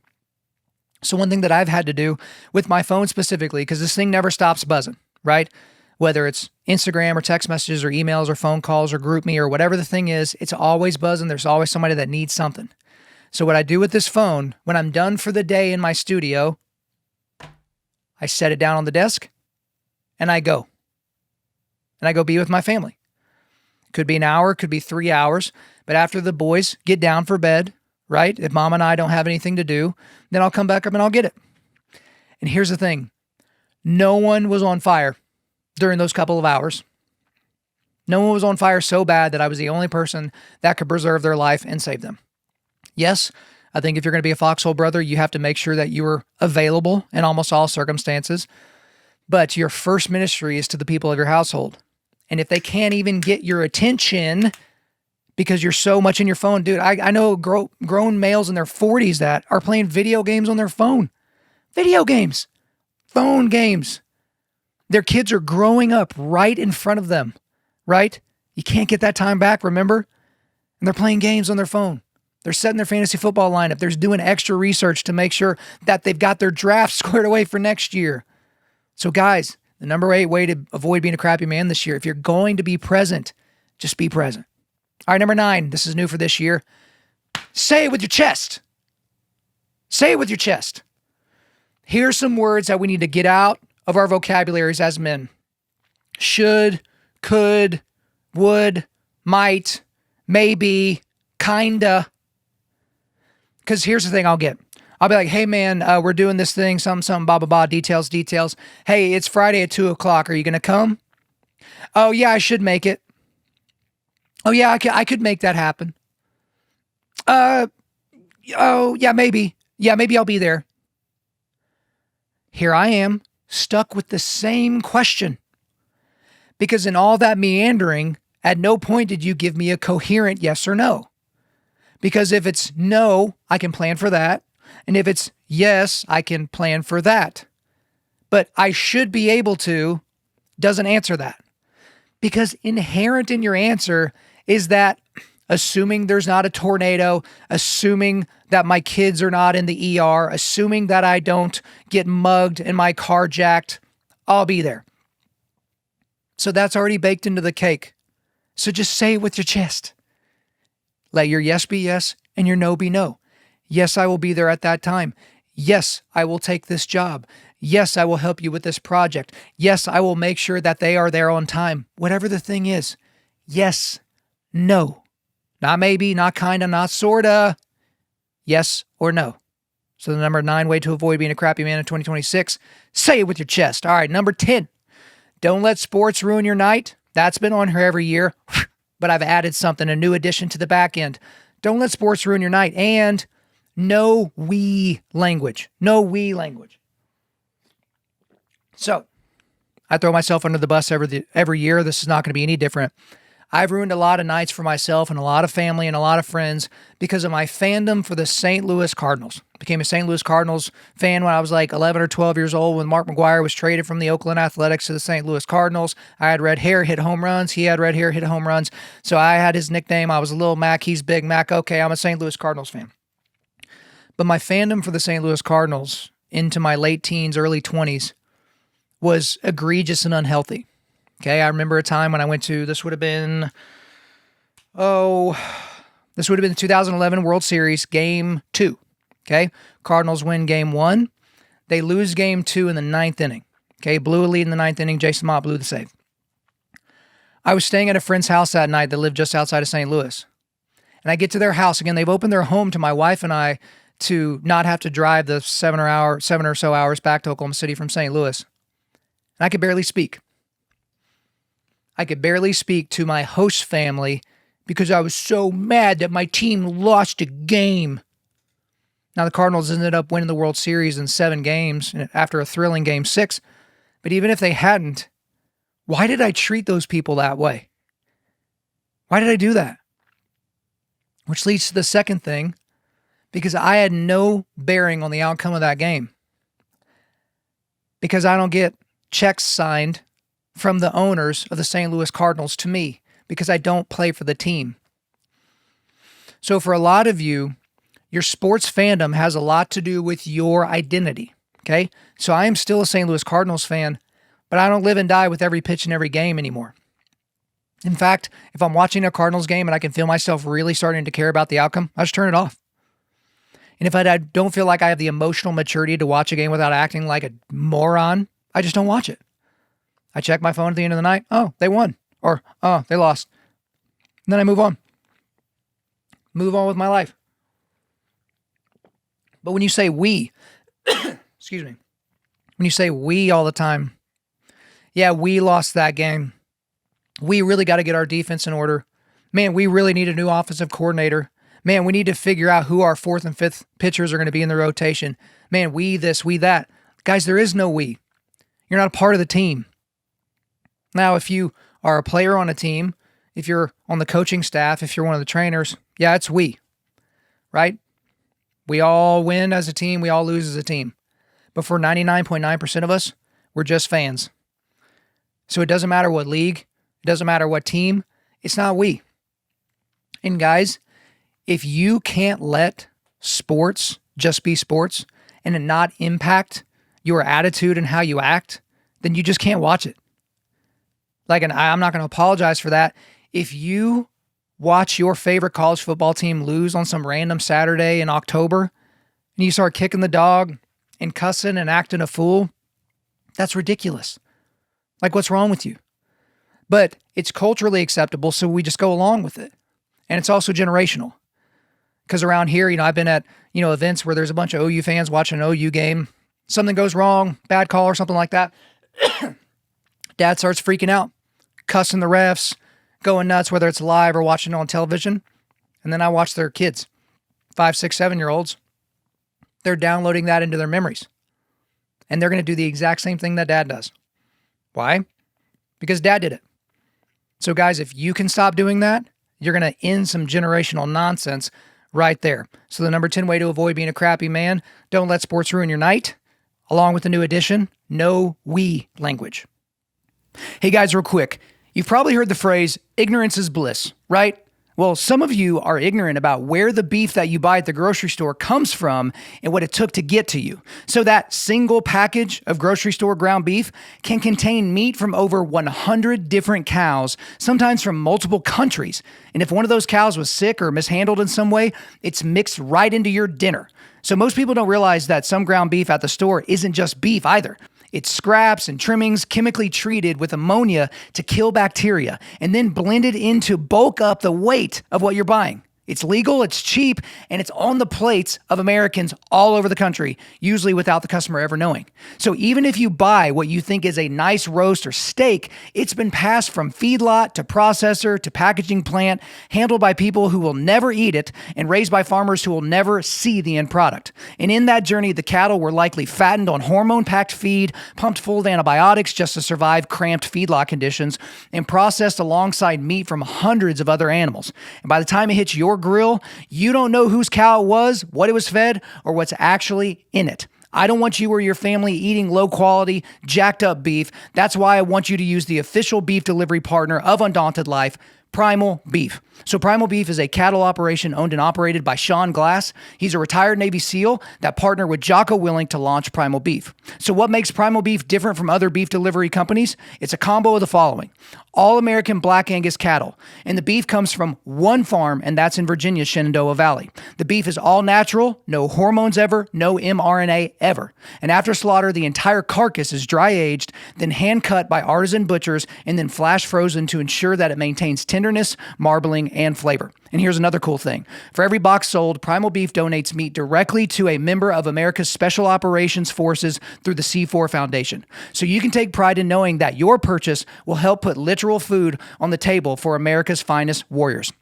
[SPEAKER 1] So one thing that I've had to do with my phone specifically, because this thing never stops buzzing, right? whether it's Instagram or text messages or emails or phone calls or group me or whatever the thing is, it's always buzzing. There's always somebody that needs something. So what I do with this phone, when I'm done for the day in my studio, I set it down on the desk and I go. And I go be with my family. Could be an hour, could be 3 hours. But after the boys get down for bed, right? If mom and I don't have anything to do, then I'll come back up and I'll get it. And here's the thing. No one was on fire during those couple of hours. No one was on fire so bad that I was the only person that could preserve their life and save them. Yes, I think if you're going to be a foxhole brother, you have to make sure that you are available in almost all circumstances. But your first ministry is to the people of your household. And if they can't even get your attention because you're so much in your phone, dude, I know grown males in their 40s that are playing video games on their phone. Video games, phone games. Their kids are growing up right in front of them, right? You can't get that time back, remember? And they're playing games on their phone. They're setting their fantasy football lineup. They're doing extra research to make sure that they've got their draft squared away for next year. So guys, the number 8 way to avoid being a crappy man this year, if you're going to be present, just be present. All right, number 9, this is new for this year. Say it with your chest. Say it with your chest. Here's some words that we need to get out of our vocabularies as men. Should, could, would, might, maybe, kinda. Because here's the thing I'll get. I'll be like, hey man, we're doing this thing, something, blah, blah, blah, details. Hey, it's Friday at 2:00. Are you going to come? Oh yeah, I should make it. Oh yeah, I could make that happen. Oh yeah, maybe. Yeah, maybe I'll be there. Here I am, stuck with the same question. Because in all that meandering, at no point did you give me a coherent yes or no. Because if it's no, I can plan for that. And if it's yes, I can plan for that. But I should be able to doesn't answer that. Because inherent in your answer is that assuming there's not a tornado, assuming that my kids are not in the ER, assuming that I don't get mugged and my car jacked, I'll be there. So that's already baked into the cake. So just say it with your chest. Let your yes be yes and your no be no. Yes, I will be there at that time. Yes, I will take this job. Yes, I will help you with this project. Yes, I will make sure that they are there on time. Whatever the thing is. Yes, no. Not maybe, not kinda, not sorta. Yes or no. So the number 9 way to avoid being a crappy man in 2026, say it with your chest. All right, number 10. Don't let sports ruin your night. That's been on here every year. But I've added something, a new addition to the back end. Don't let sports ruin your night. And no we language. No we language. So I throw myself under the bus every year. This is not going to be any different. I've ruined a lot of nights for myself and a lot of family and a lot of friends because of my fandom for the St. Louis Cardinals. Became a St. Louis Cardinals fan when I was like 11 or 12 years old when Mark McGwire was traded from the Oakland Athletics to the St. Louis Cardinals. I had red hair, hit home runs. He had red hair, hit home runs. So I had his nickname. I was a little Mac. He's Big Mac. Okay, I'm a St. Louis Cardinals fan. But my fandom for the St. Louis Cardinals into my late teens, early 20s was egregious and unhealthy. Okay, I remember a time when I went to, this would have been the 2011 World Series, Game 2. Okay, Cardinals win Game 1. They lose Game 2 in the 9th inning. Okay, blew a lead in the 9th inning. Jason Mott blew the save. I was staying at a friend's house that night that lived just outside of St. Louis. And I get to their house. Again, they've opened their home to my wife and I to not have to drive the 7 or so hours back to Oklahoma City from St. Louis. And I could barely speak. I could barely speak to my host family because I was so mad that my team lost a game. Now, the Cardinals ended up winning the World Series in 7 games after a thrilling Game 6. But even if they hadn't, why did I treat those people that way? Why did I do that? Which leads to the second thing, because I had no bearing on the outcome of that game. Because I don't get checks signed from the owners of the St. Louis Cardinals to me, because I don't play for the team. So for a lot of you, your sports fandom has a lot to do with your identity, okay? So I am still a St. Louis Cardinals fan, But I don't live and die with every pitch in every game anymore. In fact, if I'm watching a Cardinals game and I can feel myself really starting to care about the outcome, I just turn it off. And if I don't feel like I have the emotional maturity to watch a game without acting like a moron, I just don't watch it. I check my phone at the end of the night. Oh, they won. Or, oh, they lost. And then I move on. Move on with my life. But when you say we, excuse me, when you say we all the time, yeah, we lost that game. We really got to get our defense in order. Man, we really need a new offensive coordinator. Man, we need to figure out who our fourth and fifth pitchers are going to be in the rotation. Man, we this, we that. Guys, there is no we. You're not a part of the team. Now, if you are a player on a team, if you're on the coaching staff, if you're one of the trainers, yeah, it's we, right? We all win as a team. We all lose as a team. But for 99.9% of us, we're just fans. So it doesn't matter what league, it doesn't matter what team, it's not we. And guys, if you can't let sports just be sports and it not impact your attitude and how you act, then you just can't watch it. And I'm not going to apologize for that. If you watch your favorite college football team lose on some random Saturday in October and you start kicking the dog and cussing and acting a fool, that's ridiculous. What's wrong with you? But it's culturally acceptable, so we just go along with it. And it's also generational. Because around here, I've been at, events where there's a bunch of OU fans watching an OU game. Something goes wrong, bad call or something like that. Dad starts freaking out, cussing the refs, going nuts, whether it's live or watching it on television. And then I watch their kids, 5, 6, 7-year-olds. They're downloading that into their memories. And they're going to do the exact same thing that dad does. Why? Because dad did it. So guys, if you can stop doing that, you're going to end some generational nonsense right there. So the number 10 way to avoid being a crappy man, don't let sports ruin your night. Along with the new addition, no we language. Hey guys, real quick. You've probably heard the phrase, ignorance is bliss, right? Well, some of you are ignorant about where the beef that you buy at the grocery store comes from and what it took to get to you. So that single package of grocery store ground beef can contain meat from over 100 different cows, sometimes from multiple countries. And if one of those cows was sick or mishandled in some way, it's mixed right into your dinner. So most people don't realize that some ground beef at the store isn't just beef either. It's scraps and trimmings chemically treated with ammonia to kill bacteria and then blended in to bulk up the weight of what you're buying. It's legal, it's cheap, and it's on the plates of Americans all over the country, usually without the customer ever knowing. So even if you buy what you think is a nice roast or steak, it's been passed from feedlot to processor to packaging plant, handled by people who will never eat it, and raised by farmers who will never see the end product. And in that journey, the cattle were likely fattened on hormone-packed feed, pumped full of antibiotics just to survive cramped feedlot conditions, and processed alongside meat from hundreds of other animals. And by the time it hits your grill, you don't know whose cow it was, what it was fed, or what's actually in it. I don't want you or your family eating low quality, jacked up beef. That's why I want you to use the official beef delivery partner of Undaunted.Life, Primal Beef. So Primal Beef is a cattle operation owned and operated by Sean Glass. He's a retired Navy SEAL that partnered with Jocko Willink to launch Primal Beef. So what makes Primal Beef different from other beef delivery companies? It's a combo of the following. All American Black Angus cattle. And the beef comes from one farm, and that's in Virginia's Shenandoah Valley. The beef is all natural, no hormones ever, no mRNA ever. And after slaughter, the entire carcass is dry aged, then hand cut by artisan butchers, and then flash frozen to ensure that it maintains tenderness, marbling, and flavor. And here's another cool thing. For every box sold, Primal Beef donates meat directly to a member of America's Special Operations Forces through the C4 Foundation. So you can take pride in knowing that your purchase will help put literal food on the table for America's finest warriors.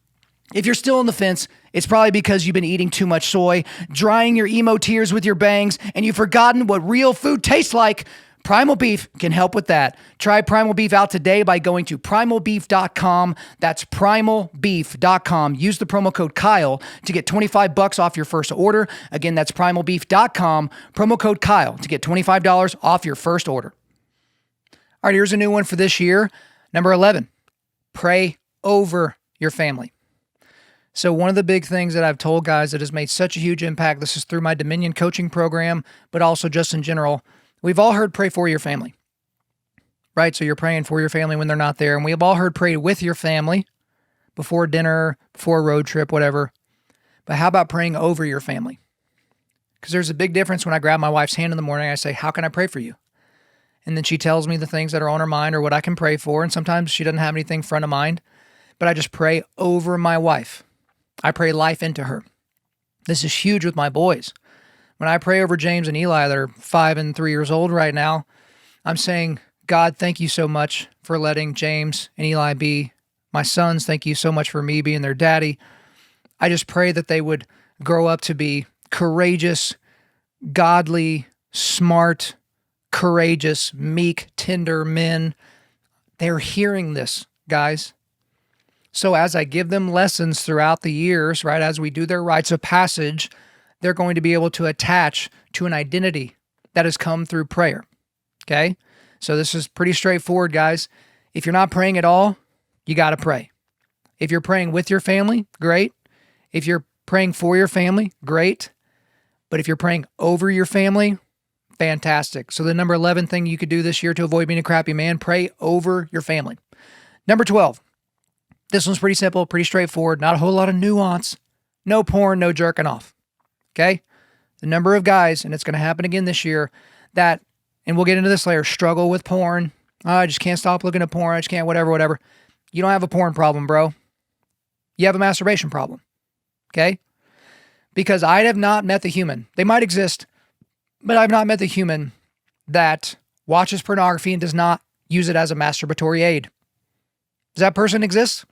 [SPEAKER 1] If you're still on the fence, it's probably because you've been eating too much soy, drying your emo tears with your bangs, and you've forgotten what real food tastes like. Primal Beef can help with that. Try Primal Beef out today by going to primalbeef.com. That's primalbeef.com. Use the promo code Kyle to get $25 off your first order. Again, that's primalbeef.com. Promo code Kyle to get $25 off your first order. All right, here's a new one for this year. Number 11, pray over your family. So one of the big things that I've told guys that has made such a huge impact, this is through my Dominion coaching program, but also just in general, we've all heard pray for your family. right? So you're praying for your family when they're not there. And we have all heard pray with your family before dinner, before a road trip, whatever. But how about praying over your family? Because there's a big difference when I grab my wife's hand in the morning, I say, how can I pray for you? And then she tells me the things that are on her mind or what I can pray for. And sometimes she doesn't have anything front of mind, but I just pray over my wife. I pray life into her. This is huge with my boys. When I pray over James and Eli, they're 5 and 3 years old right now, I'm saying, God, thank you so much for letting James and Eli be my sons. Thank you so much for me being their daddy. I just pray that they would grow up to be courageous, godly, smart, courageous, meek, tender men. They're hearing this, guys. So as I give them lessons throughout the years, right, as we do their rites of passage, they're going to be able to attach to an identity that has come through prayer, okay? So this is pretty straightforward, guys. If you're not praying at all, you got to pray. If you're praying with your family, great. If you're praying for your family, great. But if you're praying over your family, fantastic. So the number 11 thing you could do this year to avoid being a crappy man, pray over your family. Number 12. This one's pretty simple, pretty straightforward, not a whole lot of nuance. No porn, no jerking off. Okay? The number of guys, and it's going to happen again this year, that, and we'll get into this later, struggle with porn. Oh, I just can't stop looking at porn. I just can't, whatever. You don't have a porn problem, bro. You have a masturbation problem. Okay? Because I have not met the human. They might exist, but I've not met the human that watches pornography and does not use it as a masturbatory aid. Does that person exist?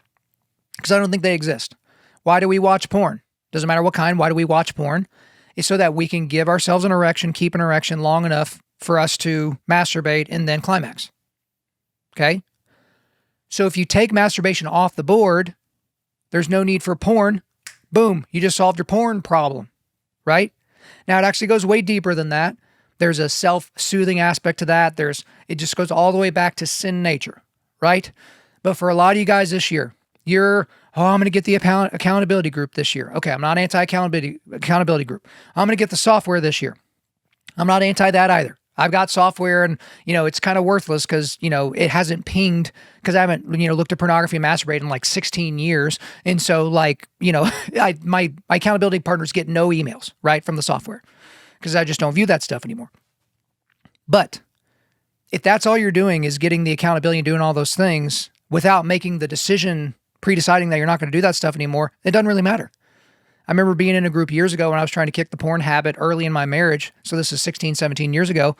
[SPEAKER 1] Because I don't think they exist. Why do we watch porn? Doesn't matter what kind. Why do we watch porn? It's so that we can give ourselves an erection, keep an erection long enough for us to masturbate and then climax. Okay? So if you take masturbation off the board, there's no need for porn. Boom, you just solved your porn problem, right? Now, it actually goes way deeper than that. There's a self-soothing aspect to that. It just goes all the way back to sin nature, right? But for a lot of you guys this year, I'm going to get the accountability group this year. Okay, I'm not anti-accountability group. I'm going to get the software this year. I'm not anti that either. I've got software and, it's kind of worthless because, it hasn't pinged because I haven't, looked at pornography and masturbated in like 16 years. And so my accountability partners get no emails, right, from the software because I just don't view that stuff anymore. But if that's all you're doing is getting the accountability and doing all those things without making the decision, pre-deciding that you're not going to do that stuff anymore, it doesn't really matter. I remember being in a group years ago when I was trying to kick the porn habit early in my marriage. So this is 16, 17 years ago.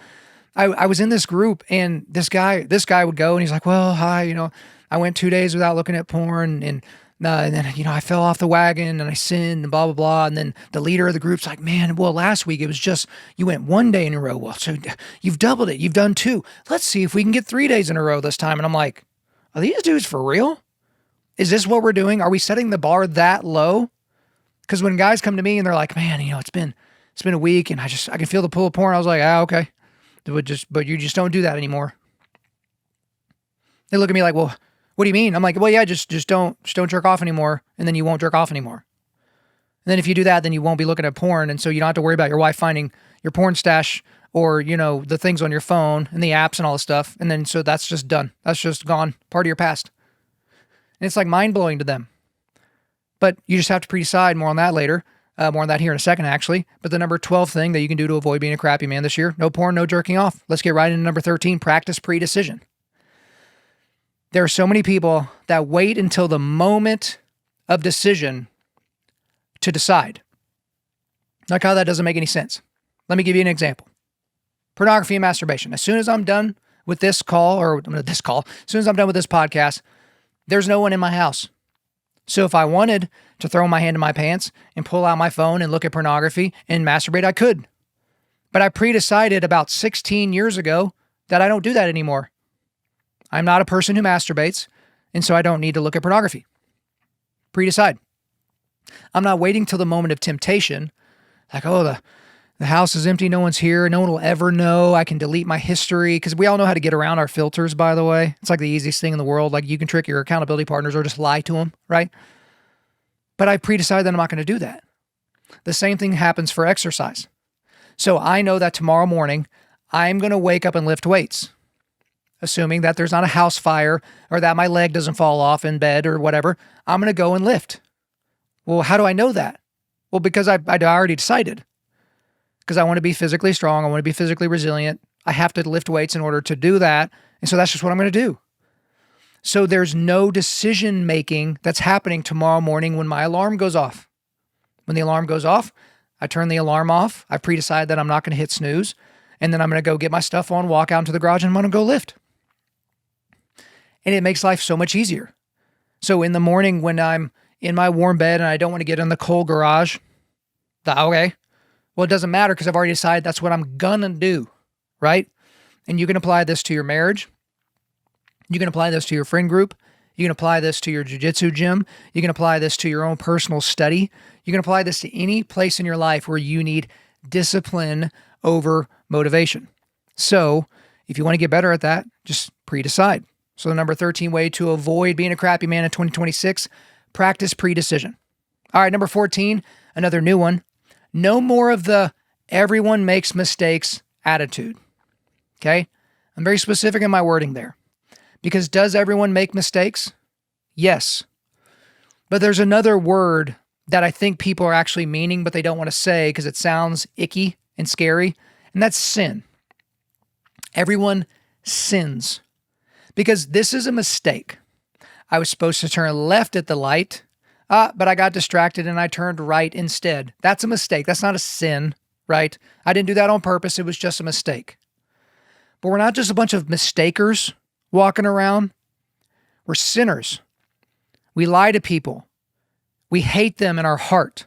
[SPEAKER 1] I was in this group and this guy would go and he's like, well, hi, I went 2 days without looking at porn and then, I fell off the wagon and I sinned and blah, blah, blah. And then the leader of the group's like, man, well, last week it was just, you went 1 day in a row. Well, so you've doubled it. You've done 2. Let's see if we can get 3 days in a row this time. And I'm like, are these dudes for real? Is this what we're doing? Are we setting the bar that low? Because when guys come to me and they're like, man, it's been a week and I can feel the pull of porn. I was like, okay. But you just don't do that anymore. They look at me like, well, what do you mean? I'm like, well, yeah, just don't jerk off anymore. And then you won't jerk off anymore. And then if you do that, then you won't be looking at porn. And so you don't have to worry about your wife finding your porn stash or, the things on your phone and the apps and all the stuff. And then, so that's just done. That's just gone. Part of your past. And it's like mind blowing to them. But you just have to pre-decide. More on that later. More on that here in a second, actually. But the number 12 thing that you can do to avoid being a crappy man this year, no porn, no jerking off. Let's get right into number 13, practice pre-decision. There are so many people that wait until the moment of decision to decide. Like how that doesn't make any sense. Let me give you an example. Pornography and masturbation. As soon as I'm done with this call, as soon as I'm done with this podcast, there's no one in my house. So if I wanted to throw my hand in my pants and pull out my phone and look at pornography and masturbate, I could. But I pre-decided about 16 years ago that I don't do that anymore. I'm not a person who masturbates, and so I don't need to look at pornography. Pre-decide. I'm not waiting till the moment of temptation, like, oh, the house is empty, no one's here, no one will ever know, I can delete my history, because we all know how to get around our filters, by the way. It's like the easiest thing in the world. Like you can trick your accountability partners or just lie to them, right? But I pre-decided that I'm not going to do that. The same thing happens for exercise. So I know that tomorrow morning, I'm going to wake up and lift weights. assuming that there's not a house fire or that my leg doesn't fall off in bed or whatever, I'm going to go and lift. Well, how do I know that? Well, because I already decided. Because I want to be physically strong. I want to be physically resilient. I have to lift weights in order to do that. And so that's just what I'm going to do. So there's no decision making that's happening tomorrow morning when my alarm goes off. When the alarm goes off, I turn the alarm off. I pre-decide that I'm not going to hit snooze. And then I'm going to go get my stuff on, walk out into the garage, and I'm going to go lift. And it makes life so much easier. So in the morning when I'm in my warm bed and I don't want to get in the cold garage, okay, well, it doesn't matter because I've already decided that's what I'm going to do, right? And you can apply this to your marriage. You can apply this to your friend group. You can apply this to your jiu-jitsu gym. You can apply this to your own personal study. You can apply this to any place in your life where you need discipline over motivation. So if you want to get better at that, just pre-decide. So the number 13 way to avoid being a crappy man in 2026, practice pre-decision. All right, number 14, another new one. No more of the everyone makes mistakes attitude. Okay? I'm very specific in my wording there. Because does everyone make mistakes? Yes. But there's another word that I think people are actually meaning, but they don't want to say because it sounds icky and scary, and that's sin. Everyone sins. Because this is a mistake. I was supposed to turn left at the light, but I got distracted and I turned right instead. That's a mistake. That's not a sin, right? I didn't do that on purpose. It was just a mistake. But we're not just a bunch of mistakers walking around. We're sinners. We lie to people. We hate them in our heart.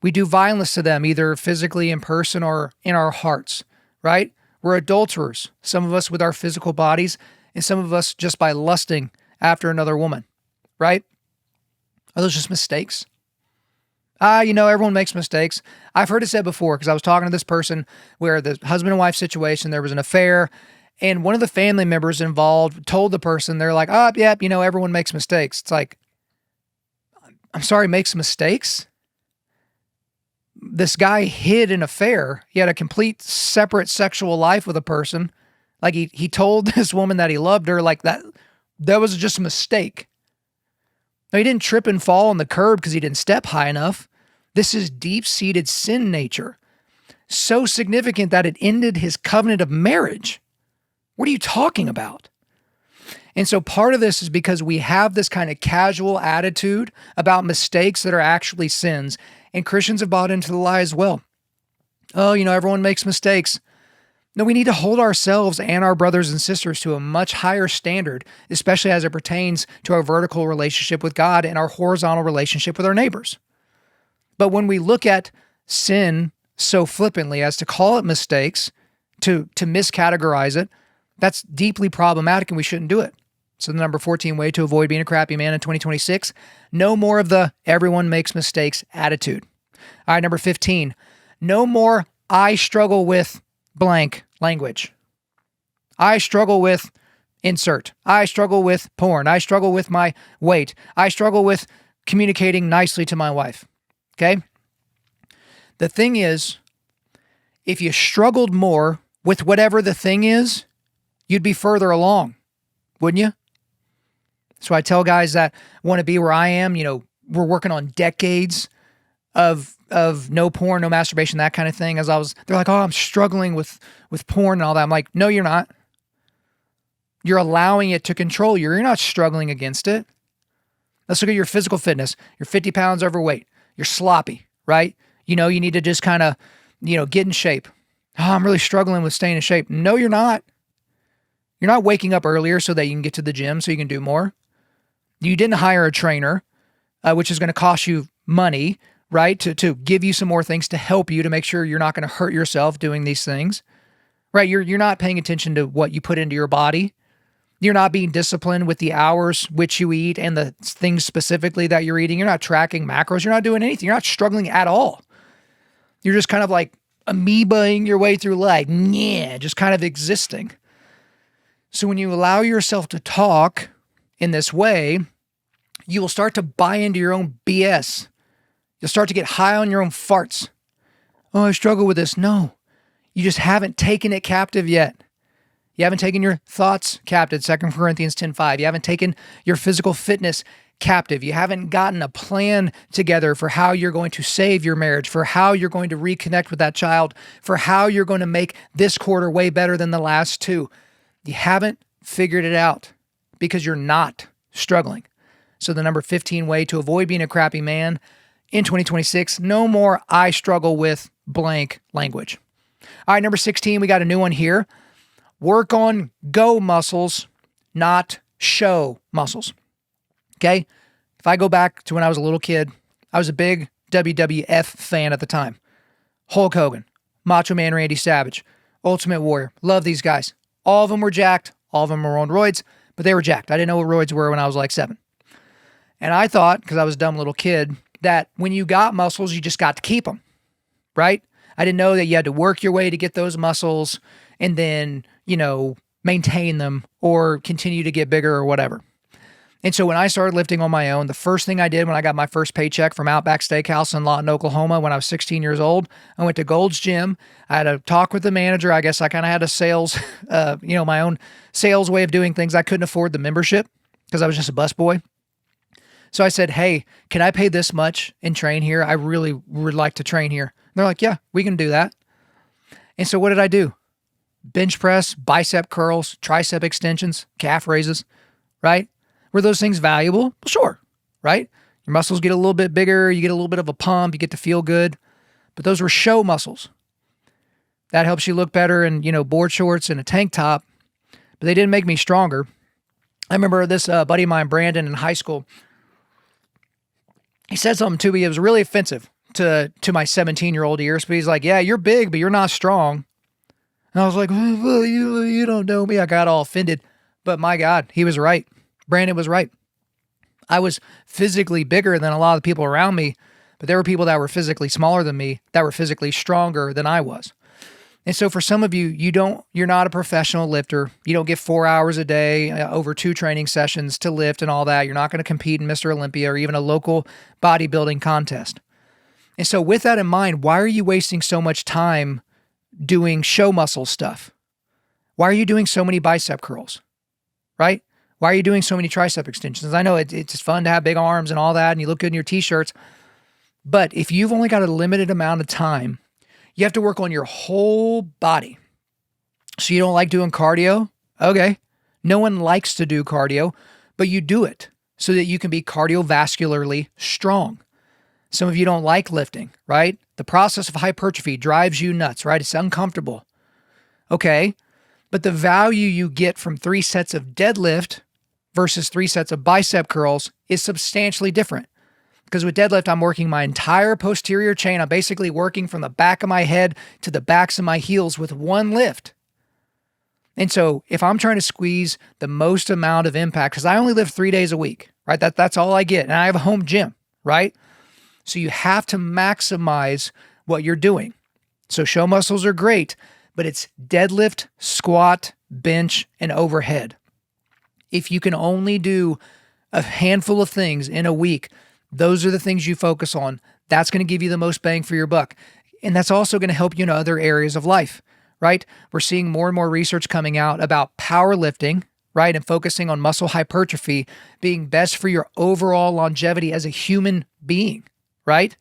[SPEAKER 1] We do violence to them, either physically in person or in our hearts, right? We're adulterers, some of us with our physical bodies, and some of us just by lusting after another woman, right? Are those just mistakes? Everyone makes mistakes. I've heard it said before because I was talking to this person where the husband and wife situation, there was an affair, and one of the family members involved told the person, they're like, everyone makes mistakes. It's like, I'm sorry, makes mistakes? This guy hid an affair. He had a complete separate sexual life with a person. Like he told this woman that he loved her, like that was just a mistake. No, he didn't trip and fall on the curb because he didn't step high enough. This is deep-seated sin nature. So significant that it ended his covenant of marriage. What are you talking about? And so part of this is because we have this kind of casual attitude about mistakes that are actually sins. And Christians have bought into the lie as well. Oh, everyone makes mistakes. No, we need to hold ourselves and our brothers and sisters to a much higher standard, especially as it pertains to our vertical relationship with God and our horizontal relationship with our neighbors. But when we look at sin so flippantly as to call it mistakes, to miscategorize it, that's deeply problematic and we shouldn't do it. So the number 14 way to avoid being a crappy man in 2026, no more of the everyone makes mistakes attitude. All right, number 15, no more I struggle with blank language. I struggle with insert. I struggle with porn. I struggle with my weight. I struggle with communicating nicely to my wife. Okay? The thing is, if you struggled more with whatever the thing is, you'd be further along, wouldn't you? So I tell guys that want to be where I am, we're working on decades of no porn, no masturbation, that kind of thing. They're like, oh, I'm struggling with porn and all that. I'm like, no, you're not. You're allowing it to control you. You're not struggling against it. Let's look at your physical fitness. You're 50 pounds overweight. You're sloppy, right? You need to just kind of, get in shape. Oh, I'm really struggling with staying in shape. No, you're not. You're not waking up earlier so that you can get to the gym so you can do more. You didn't hire a trainer, which is going to cost you money, right? To give you some more things to help you to make sure you're not going to hurt yourself doing these things, right? You're not paying attention to what you put into your body. You're not being disciplined with the hours which you eat and the things specifically that you're eating. You're not tracking macros. You're not doing anything. You're not struggling at all. You're just kind of like amoebaing your way through life. Just kind of existing. So when you allow yourself to talk in this way, you will start to buy into your own BS. You'll start to get high on your own farts. Oh, I struggle with this. No, you just haven't taken it captive yet. You haven't taken your thoughts captive, 2 Corinthians 10:5. You haven't taken your physical fitness captive. You haven't gotten a plan together for how you're going to save your marriage, for how you're going to reconnect with that child, for how you're going to make this quarter way better than the last two. You haven't figured it out because you're not struggling. So the number 15 way to avoid being a crappy man in 2026, no more I struggle with blank language. All right, number 16, we got a new one here. Work on go muscles, not show muscles. Okay? If I go back to when I was a little kid, I was a big WWF fan at the time. Hulk Hogan, Macho Man Randy Savage, Ultimate Warrior. Love these guys. All of them were jacked. All of them were on roids, but they were jacked. I didn't know what roids were when I was like 7. And I thought, because I was a dumb little kid, that when you got muscles, you just got to keep them, right? I didn't know that you had to work your way to get those muscles and then, maintain them or continue to get bigger or whatever. And so when I started lifting on my own, the first thing I did when I got my first paycheck from Outback Steakhouse in Lawton, Oklahoma, when I was 16 years old, I went to Gold's Gym. I had a talk with the manager. I guess I kind of had a sales, my own sales way of doing things. I couldn't afford the membership because I was just a busboy. So I said, hey, can I pay this much and train here? I really would like to train here. And they're like, yeah, we can do that. And so what did I do? Bench press, bicep curls, tricep extensions, calf raises, right? Were those things valuable? Well, sure, right? Your muscles get a little bit bigger, you get a little bit of a pump, you get to feel good. But those were show muscles. That helps you look better in, board shorts and a tank top. But they didn't make me stronger. I remember this buddy of mine, Brandon, in high school. He said something to me. It was really offensive to my 17-year-old ears. But he's like, yeah, you're big, but you're not strong. And I was like, well, you don't know me. I got all offended. But my God, he was right. Brandon was right. I was physically bigger than a lot of the people around me, but there were people that were physically smaller than me that were physically stronger than I was. And so for some of you, you're not a professional lifter. You don't get 4 hours a day over 2 training sessions to lift and all that. You're not going to compete in Mr. Olympia or even a local bodybuilding contest. And so with that in mind, why are you wasting so much time doing show muscle stuff? Why are you doing so many bicep curls, right? Why are you doing so many tricep extensions? I know it's fun to have big arms and all that, and you look good in your t-shirts. But if you've only got a limited amount of time, you have to work on your whole body. So you don't like doing cardio? Okay. No one likes to do cardio, but you do it so that you can be cardiovascularly strong. Some of you don't like lifting, right? The process of hypertrophy drives you nuts, right? It's uncomfortable. Okay. But the value you get from 3 sets of deadlift versus 3 sets of bicep curls is substantially different. Because with deadlift, I'm working my entire posterior chain. I'm basically working from the back of my head to the backs of my heels with one lift. And so if I'm trying to squeeze the most amount of impact, because I only lift 3 days a week, right? That's all I get. And I have a home gym, right? So you have to maximize what you're doing. So show muscles are great, but it's deadlift, squat, bench, and overhead. If you can only do a handful of things in a week, those are the things you focus on. That's going to give you the most bang for your buck. And that's also going to help you in other areas of life, right? We're seeing more and more research coming out about powerlifting, right? And focusing on muscle hypertrophy being best for your overall longevity as a human being, right?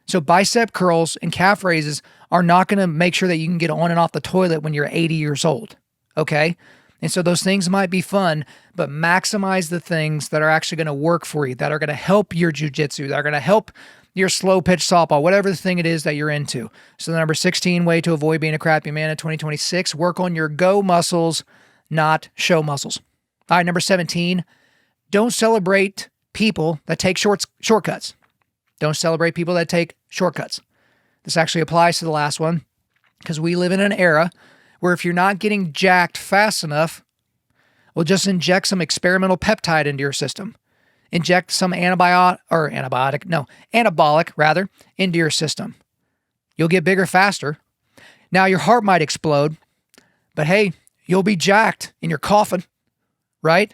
[SPEAKER 1] So bicep curls and calf raises are not going to make sure that you can get on and off the toilet when you're 80 years old, okay? And so those things might be fun, but maximize the things that are actually going to work for you, that are going to help your jujitsu, that are going to help your slow pitch softball, whatever the thing it is that you're into. So the number 16 way to avoid being a crappy man in 2026, work on your go muscles, not show muscles. All right, number 17, don't celebrate people that take shortcuts. Don't celebrate people that take shortcuts. This actually applies to the last one because we live in an era where if you're not getting jacked fast enough, well, just inject some experimental peptide into your system. Inject some anabolic into your system. You'll get bigger faster. Now your heart might explode, but hey, you'll be jacked in your coffin, right?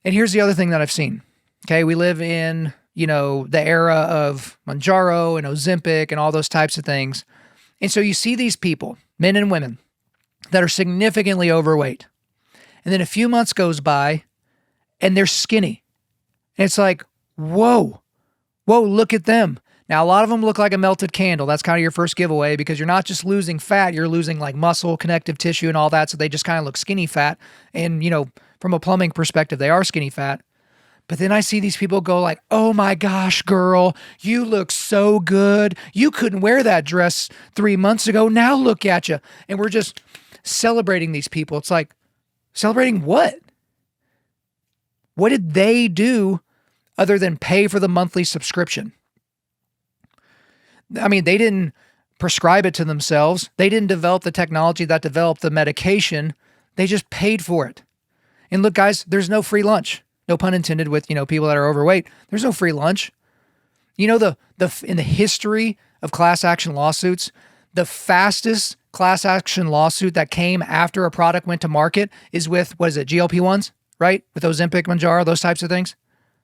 [SPEAKER 1] And here's the other thing that I've seen. Okay, we live in, the era of Mounjaro and Ozempic and all those types of things. And so you see these people, men and women, that are significantly overweight. And then a few months goes by and they're skinny. And it's like, whoa, look at them. Now, a lot of them look like a melted candle. That's kind of your first giveaway because you're not just losing fat, you're losing like muscle, connective tissue and all that. So they just kind of look skinny fat. And, from a plumbing perspective, they are skinny fat. But then I see these people go like, oh my gosh, girl, you look so good. You couldn't wear that dress 3 months ago. Now look at you. And we're just celebrating these people. It's like, celebrating what? What did they do other than pay for the monthly subscription? I mean, they didn't prescribe it to themselves. They didn't develop the technology that developed the medication. They just paid for it. And look, guys, there's no free lunch. No pun intended with, people that are overweight. There's no free lunch. In the history of class action lawsuits, the fastest class action lawsuit that came after a product went to market is with, GLP-1s, right? With Ozempic, Mounjaro, those types of things.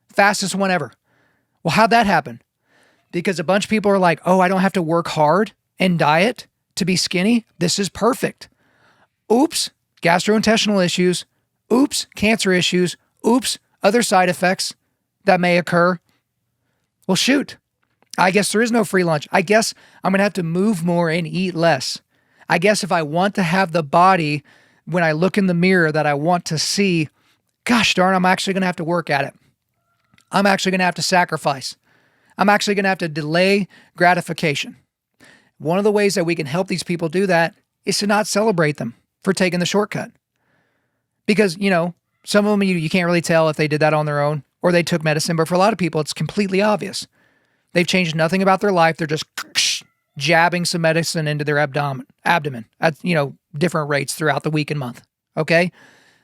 [SPEAKER 1] Fastest one ever. Well, how'd that happen? Because a bunch of people are like, oh, I don't have to work hard and diet to be skinny. This is perfect. Oops, gastrointestinal issues. Oops, cancer issues. Oops, other side effects that may occur. Well, shoot, I guess there is no free lunch. I guess I'm going to have to move more and eat less. I guess if I want to have the body when I look in the mirror that I want to see, gosh darn, I'm actually going to have to work at it. I'm actually going to have to sacrifice. I'm actually going to have to delay gratification. One of the ways that we can help these people do that is to not celebrate them for taking the shortcut. Because, some of them you can't really tell if they did that on their own or they took medicine, but for a lot of people, it's completely obvious. They've changed nothing about their life. They're just jabbing some medicine into their abdomen at, different rates throughout the week and month. Okay.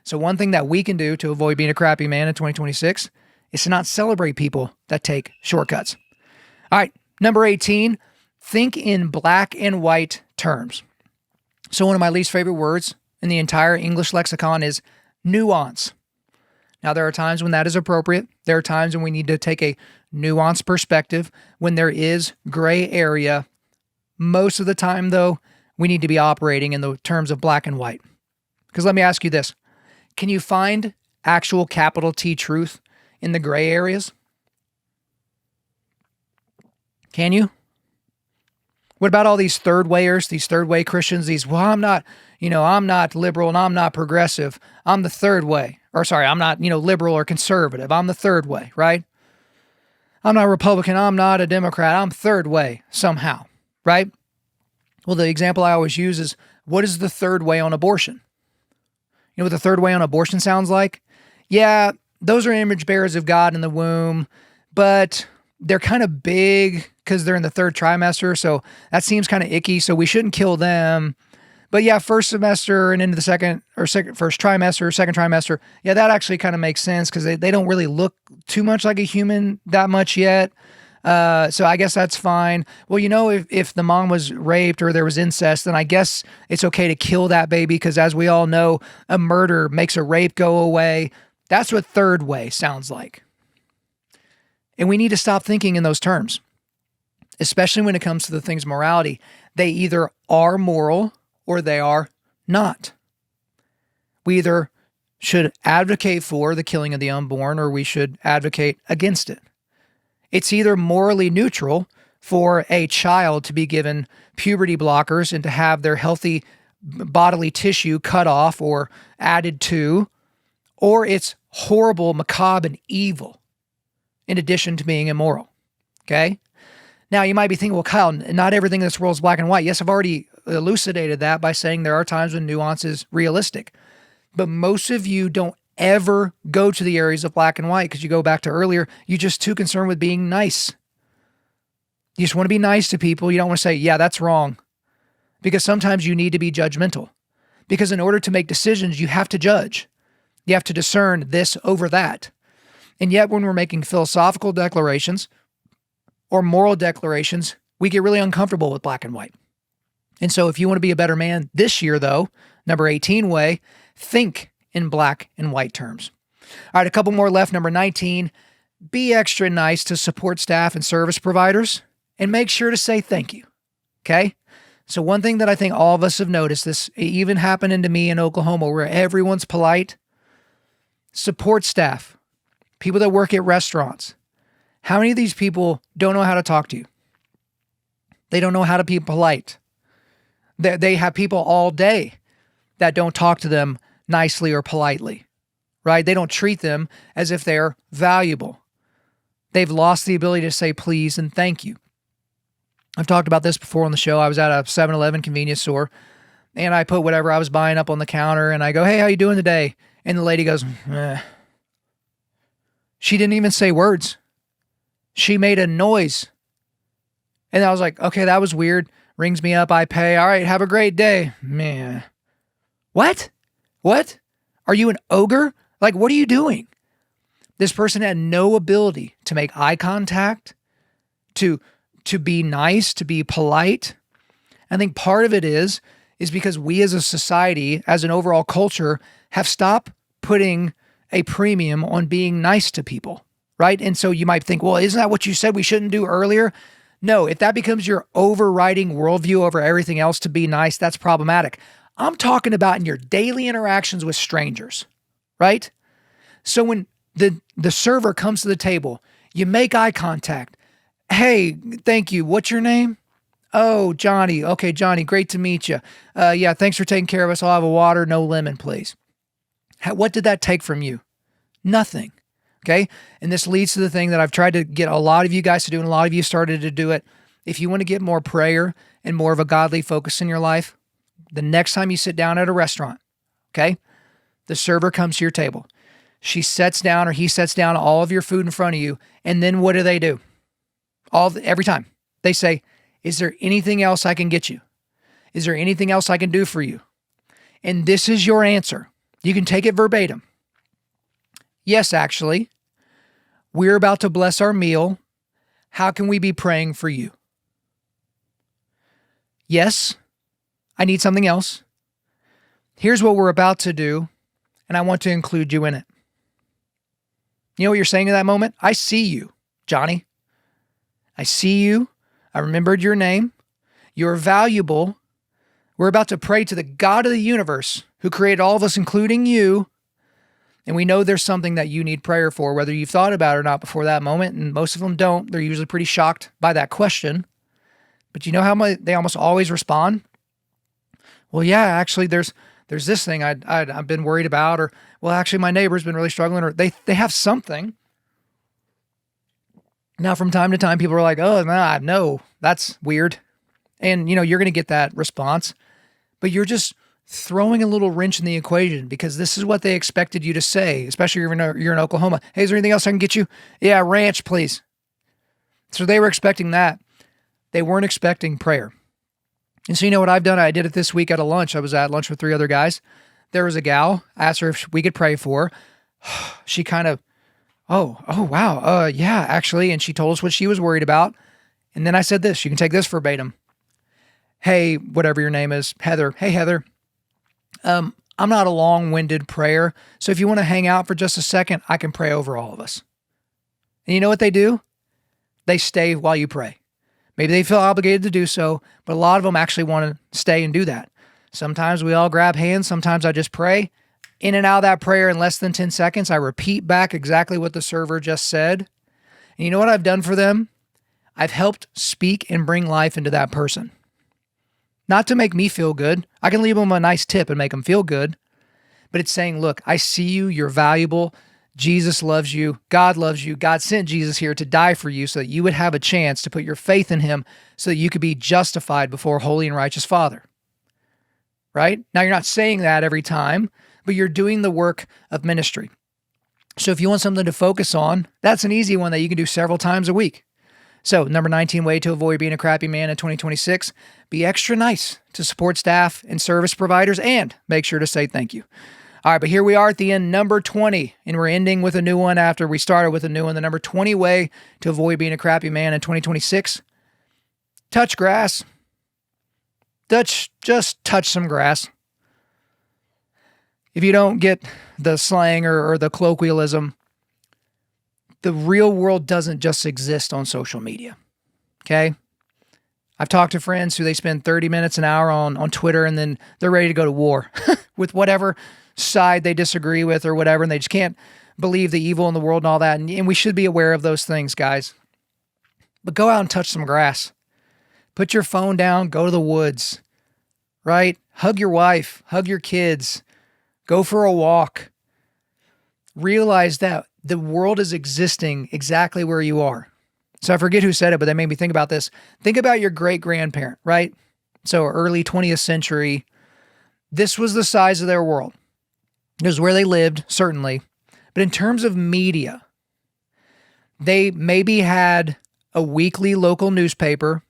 [SPEAKER 1] So one thing that we can do to avoid being a crappy man in 2026 is to not celebrate people that take shortcuts. All right. Number 18, think in black and white terms. So one of my least favorite words in the entire English lexicon is nuance. Now, there are times when that is appropriate. There are times when we need to take a nuanced perspective when there is gray area. Most of the time, though, we need to be operating in the terms of black and white. Because let me ask you this. Can you find actual capital T truth in the gray areas? Can you? What about all these third wayers, these third way Christians, I'm not liberal and I'm not progressive. I'm the third way. I'm not, liberal or conservative. I'm the third way, right? I'm not Republican. I'm not a Democrat. I'm third way somehow, right? Well, the example I always use is, what is the third way on abortion? You know what the third way on abortion sounds like? Yeah, those are image bearers of God in the womb, but they're kind of big because they're in the third trimester. So that seems kind of icky. So we shouldn't kill them. But yeah, first semester and into the first trimester, second trimester. Yeah, that actually kind of makes sense because they don't really look too much like a human that much yet. So I guess that's fine. Well, if the mom was raped or there was incest, then I guess it's okay to kill that baby because as we all know, a murder makes a rape go away. That's what third way sounds like. And we need to stop thinking in those terms, especially when it comes to the things morality. They either are moral or they are not. We either should advocate for the killing of the unborn or we should advocate against it. It's either morally neutral for a child to be given puberty blockers and to have their healthy bodily tissue cut off or added to, or it's horrible, macabre, and evil in addition to being immoral. Okay? Now, you might be thinking, well, Kyle, not everything in this world is black and white. Yes, I've already elucidated that by saying there are times when nuance is realistic. But most of you don't ever go to the areas of black and white because you go back to earlier, you're just too concerned with being nice. You just want to be nice to people. You don't want to say, yeah, that's wrong. Because sometimes you need to be judgmental. Because in order to make decisions, you have to judge. You have to discern this over that. And yet when we're making philosophical declarations or moral declarations, we get really uncomfortable with black and white. And so if you want to be a better man this year, though, number 18 way, think in black and white terms. All right, a couple more left. Number 19, be extra nice to support staff and service providers and make sure to say thank you. Okay? So one thing that I think all of us have noticed, this even happening to me in Oklahoma where everyone's polite, support staff, people that work at restaurants. How many of these people don't know how to talk to you? They don't know how to be polite. They have people all day that don't talk to them nicely or politely, right? They don't treat them as if they're valuable. They've lost the ability to say please and thank you. I've talked about this before on the show. I was at a 7-Eleven convenience store and I put whatever I was buying up on the counter and I go, hey, how you doing today? And the lady goes, eh. She didn't even say words. She made a noise. And I was like, okay, that was weird. Rings me up. I pay. All right. Have a great day. Man. What? What? Are you an ogre? Like, what are you doing? This person had no ability to make eye contact, to be nice, to be polite. I think part of it is because we as a society, as an overall culture, have stopped putting a premium on being nice to people, right? And so you might think, well, isn't that what you said we shouldn't do earlier? No, if that becomes your overriding worldview over everything else to be nice, that's problematic. I'm talking about in your daily interactions with strangers, right? So when the server comes to the table, you make eye contact. Hey, thank you. What's your name? Oh, Johnny. Okay, Johnny, great to meet you. Yeah, thanks for taking care of us. I'll have a water, no lemon, please. What did that take from you? Nothing. Okay. And this leads to the thing that I've tried to get a lot of you guys to do, and a lot of you started to do it. If you want to get more prayer and more of a godly focus in your life, the next time you sit down at a restaurant, okay, the server comes to your table. She sets down or he sets down all of your food in front of you. And then what do? Every time they say, is there anything else I can get you? Is there anything else I can do for you? And this is your answer. You can take it verbatim. Yes, actually, we're about to bless our meal. How can we be praying for you? Yes, I need something else. Here's what we're about to do, and I want to include you in it. You know what you're saying in that moment? I see you, Johnny. I see you. I remembered your name. You're valuable. We're about to pray to the God of the universe who created all of us, including you. And we know there's something that you need prayer for, whether you've thought about it or not before that moment. And most of them don't. They're usually pretty shocked by that question. But you know how they almost always respond? Well, yeah, actually, there's this thing I've been worried about, or, well, actually, my neighbor's been really struggling, or they have something. Now, from time to time, people are like, oh, nah, no, that's weird. And, you're going to get that response. But you're just throwing a little wrench in the equation because this is what they expected you to say, especially if you're in Oklahoma. Hey, is there anything else I can get you? Yeah, ranch, please. So they were expecting that. They weren't expecting prayer. And so you know what I've done? I did it this week at a lunch. I was at lunch with 3 other guys. There was a gal. I asked her if we could pray for her. She kind of, oh, wow. Yeah, actually. And she told us what she was worried about. And then I said this. You can take this verbatim. Hey, whatever your name is, Heather. Hey, Heather. I'm not a long-winded prayer. So if you want to hang out for just a second, I can pray over all of us. And you know what they do? They stay while you pray. Maybe they feel obligated to do so, but a lot of them actually want to stay and do that. Sometimes we all grab hands. Sometimes I just pray. In and out of that prayer in less than 10 seconds, I repeat back exactly what the server just said. And you know what I've done for them? I've helped speak and bring life into that person. Not to make me feel good. I can leave them a nice tip and make them feel good. But it's saying, look, I see you. You're valuable. Jesus loves you. God loves you. God sent Jesus here to die for you so that you would have a chance to put your faith in him so that you could be justified before a holy and righteous Father. Right? Now, you're not saying that every time, but you're doing the work of ministry. So if you want something to focus on, that's an easy one that you can do several times a week. So number 19 way to avoid being a crappy man in 2026, be extra nice to support staff and service providers and make sure to say thank you. All right, but here we are at the end, number 20, and we're ending with a new one after we started with a new one. The number 20 way to avoid being a crappy man in 2026, touch grass. Just touch some grass. If you don't get the slang or the colloquialism, the real world doesn't just exist on social media, okay? I've talked to friends who they spend 30 minutes an hour on Twitter, and then they're ready to go to war with whatever side they disagree with or whatever, and they just can't believe the evil in the world and all that. And we should be aware of those things, guys. But go out and touch some grass. Put your phone down, go to the woods, right? Hug your wife, hug your kids, go for a walk. Realize that the world is existing exactly where you are. So I forget who said it, but that made me think about this. Think about your great-grandparent, right? So early 20th century, this was the size of their world. It was where they lived, certainly. But in terms of media, they maybe had a weekly local newspaper.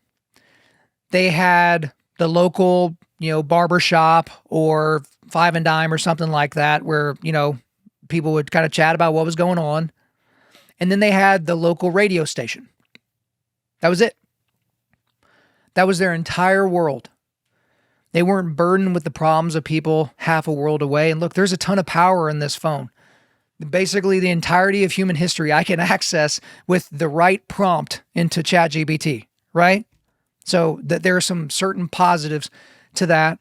[SPEAKER 1] They had the local, barber shop or Five and Dime or something like that where, people would kind of chat about what was going on. And then they had the local radio station. That was it. That was their entire world. They weren't burdened with the problems of people half a world away. And look, there's a ton of power in this phone. Basically, the entirety of human history I can access with the right prompt into ChatGPT, right? So that there are some certain positives to that.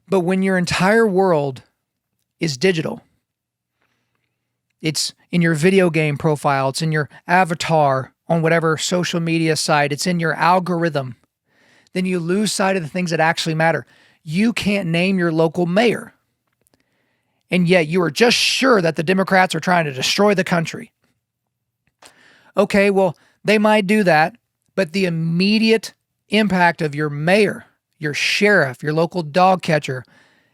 [SPEAKER 1] But when your entire world is digital, it's in your video game profile, it's in your avatar on whatever social media site, it's in your algorithm, then you lose sight of the things that actually matter. You can't name your local mayor, and yet you are just sure that the Democrats are trying to destroy the country. Okay, well, they might do that, but the immediate impact of your mayor, your sheriff, your local dog catcher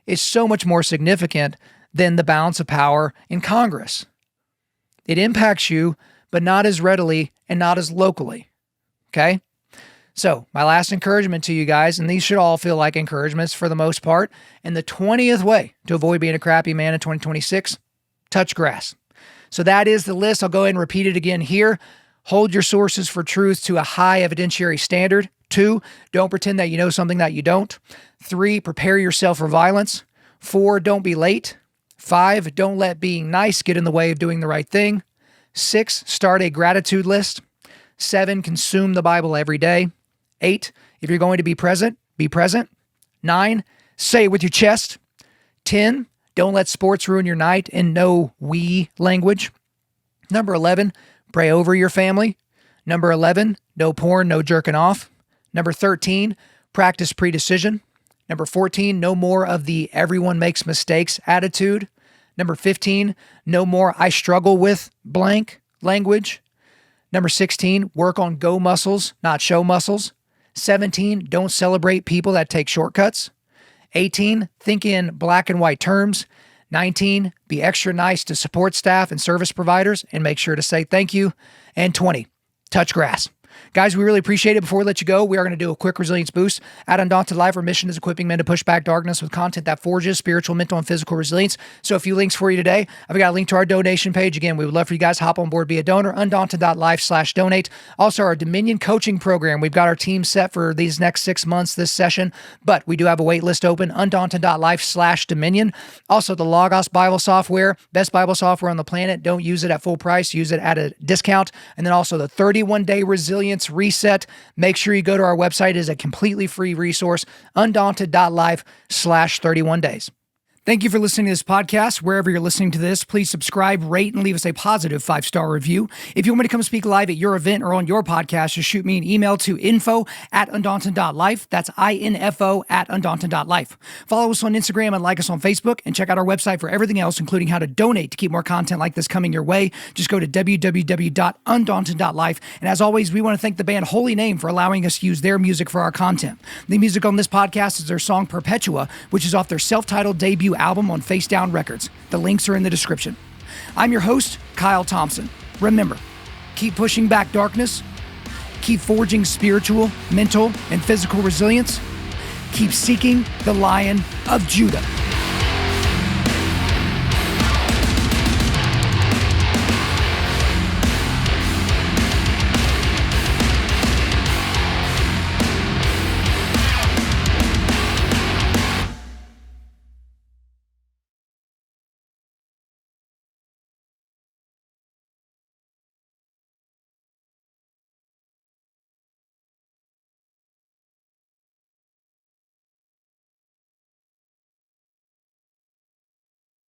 [SPEAKER 1] is so much more significant than the balance of power in Congress. It impacts you, but not as readily and not as locally. Okay? So my last encouragement to you guys, and these should all feel like encouragements for the most part, and the 20th way to avoid being a crappy man in 2026, touch grass. So that is the list. I'll go ahead and repeat it again here. Hold your sources for truth to a high evidentiary standard. 2, don't pretend that you know something that you don't. 3, prepare yourself for violence. 4, don't be late. 5, don't let being nice get in the way of doing the right thing. 6, start a gratitude list. 7, consume the Bible every day. 8, if you're going to be present, be present. 9, say it with your chest. 10, don't let sports ruin your night in no we language. Number 11, pray over your family. Number 11, no porn, no jerking off. Number 13, practice predecision. Number 14, no more of the everyone makes mistakes attitude. Number 15, no more I struggle with blank language. Number 16, work on go muscles, not show muscles. 17, don't celebrate people that take shortcuts. 18, think in black and white terms. 19, be extra nice to support staff and service providers and make sure to say thank you. And 20, touch grass. Guys, we really appreciate it. Before we let you go, we are going to do a quick resilience boost. At Undaunted.Life, our mission is equipping men to push back darkness with content that forges spiritual, mental, and physical resilience. So a few links for you today. I've got a link to our donation page. Again, we would love for you guys to hop on board, be a donor, Undaunted.Life/donate. Also, our Dominion coaching program. We've got our team set for these next 6 months, this session, but we do have a wait list open, Undaunted.Life/Dominion. Also, the Logos Bible software, best Bible software on the planet. Don't use it at full price. Use it at a discount. And then also the 31-day resilience reset. Make sure you go to our website. It is a completely free resource, Undaunted.Life/31 days. Thank you for listening to this podcast. Wherever you're listening to this, please subscribe, rate, and leave us a positive 5-star review. If you want me to come speak live at your event or on your podcast, just shoot me an email to info@Undaunted.Life. That's info@Undaunted.Life. Follow us on Instagram and like us on Facebook, and check out our website for everything else, including how to donate to keep more content like this coming your way. Just go to www.Undaunted.Life. And as always, we want to thank the band Holy Name for allowing us to use their music for our content. The music on this podcast is their song Perpetua, which is off their self-titled debut album on Face Down Records. The links are in the description. I'm your host, Kyle Thompson. Remember, keep pushing back darkness, keep forging spiritual, mental, and physical resilience, keep seeking the Lion of Judah.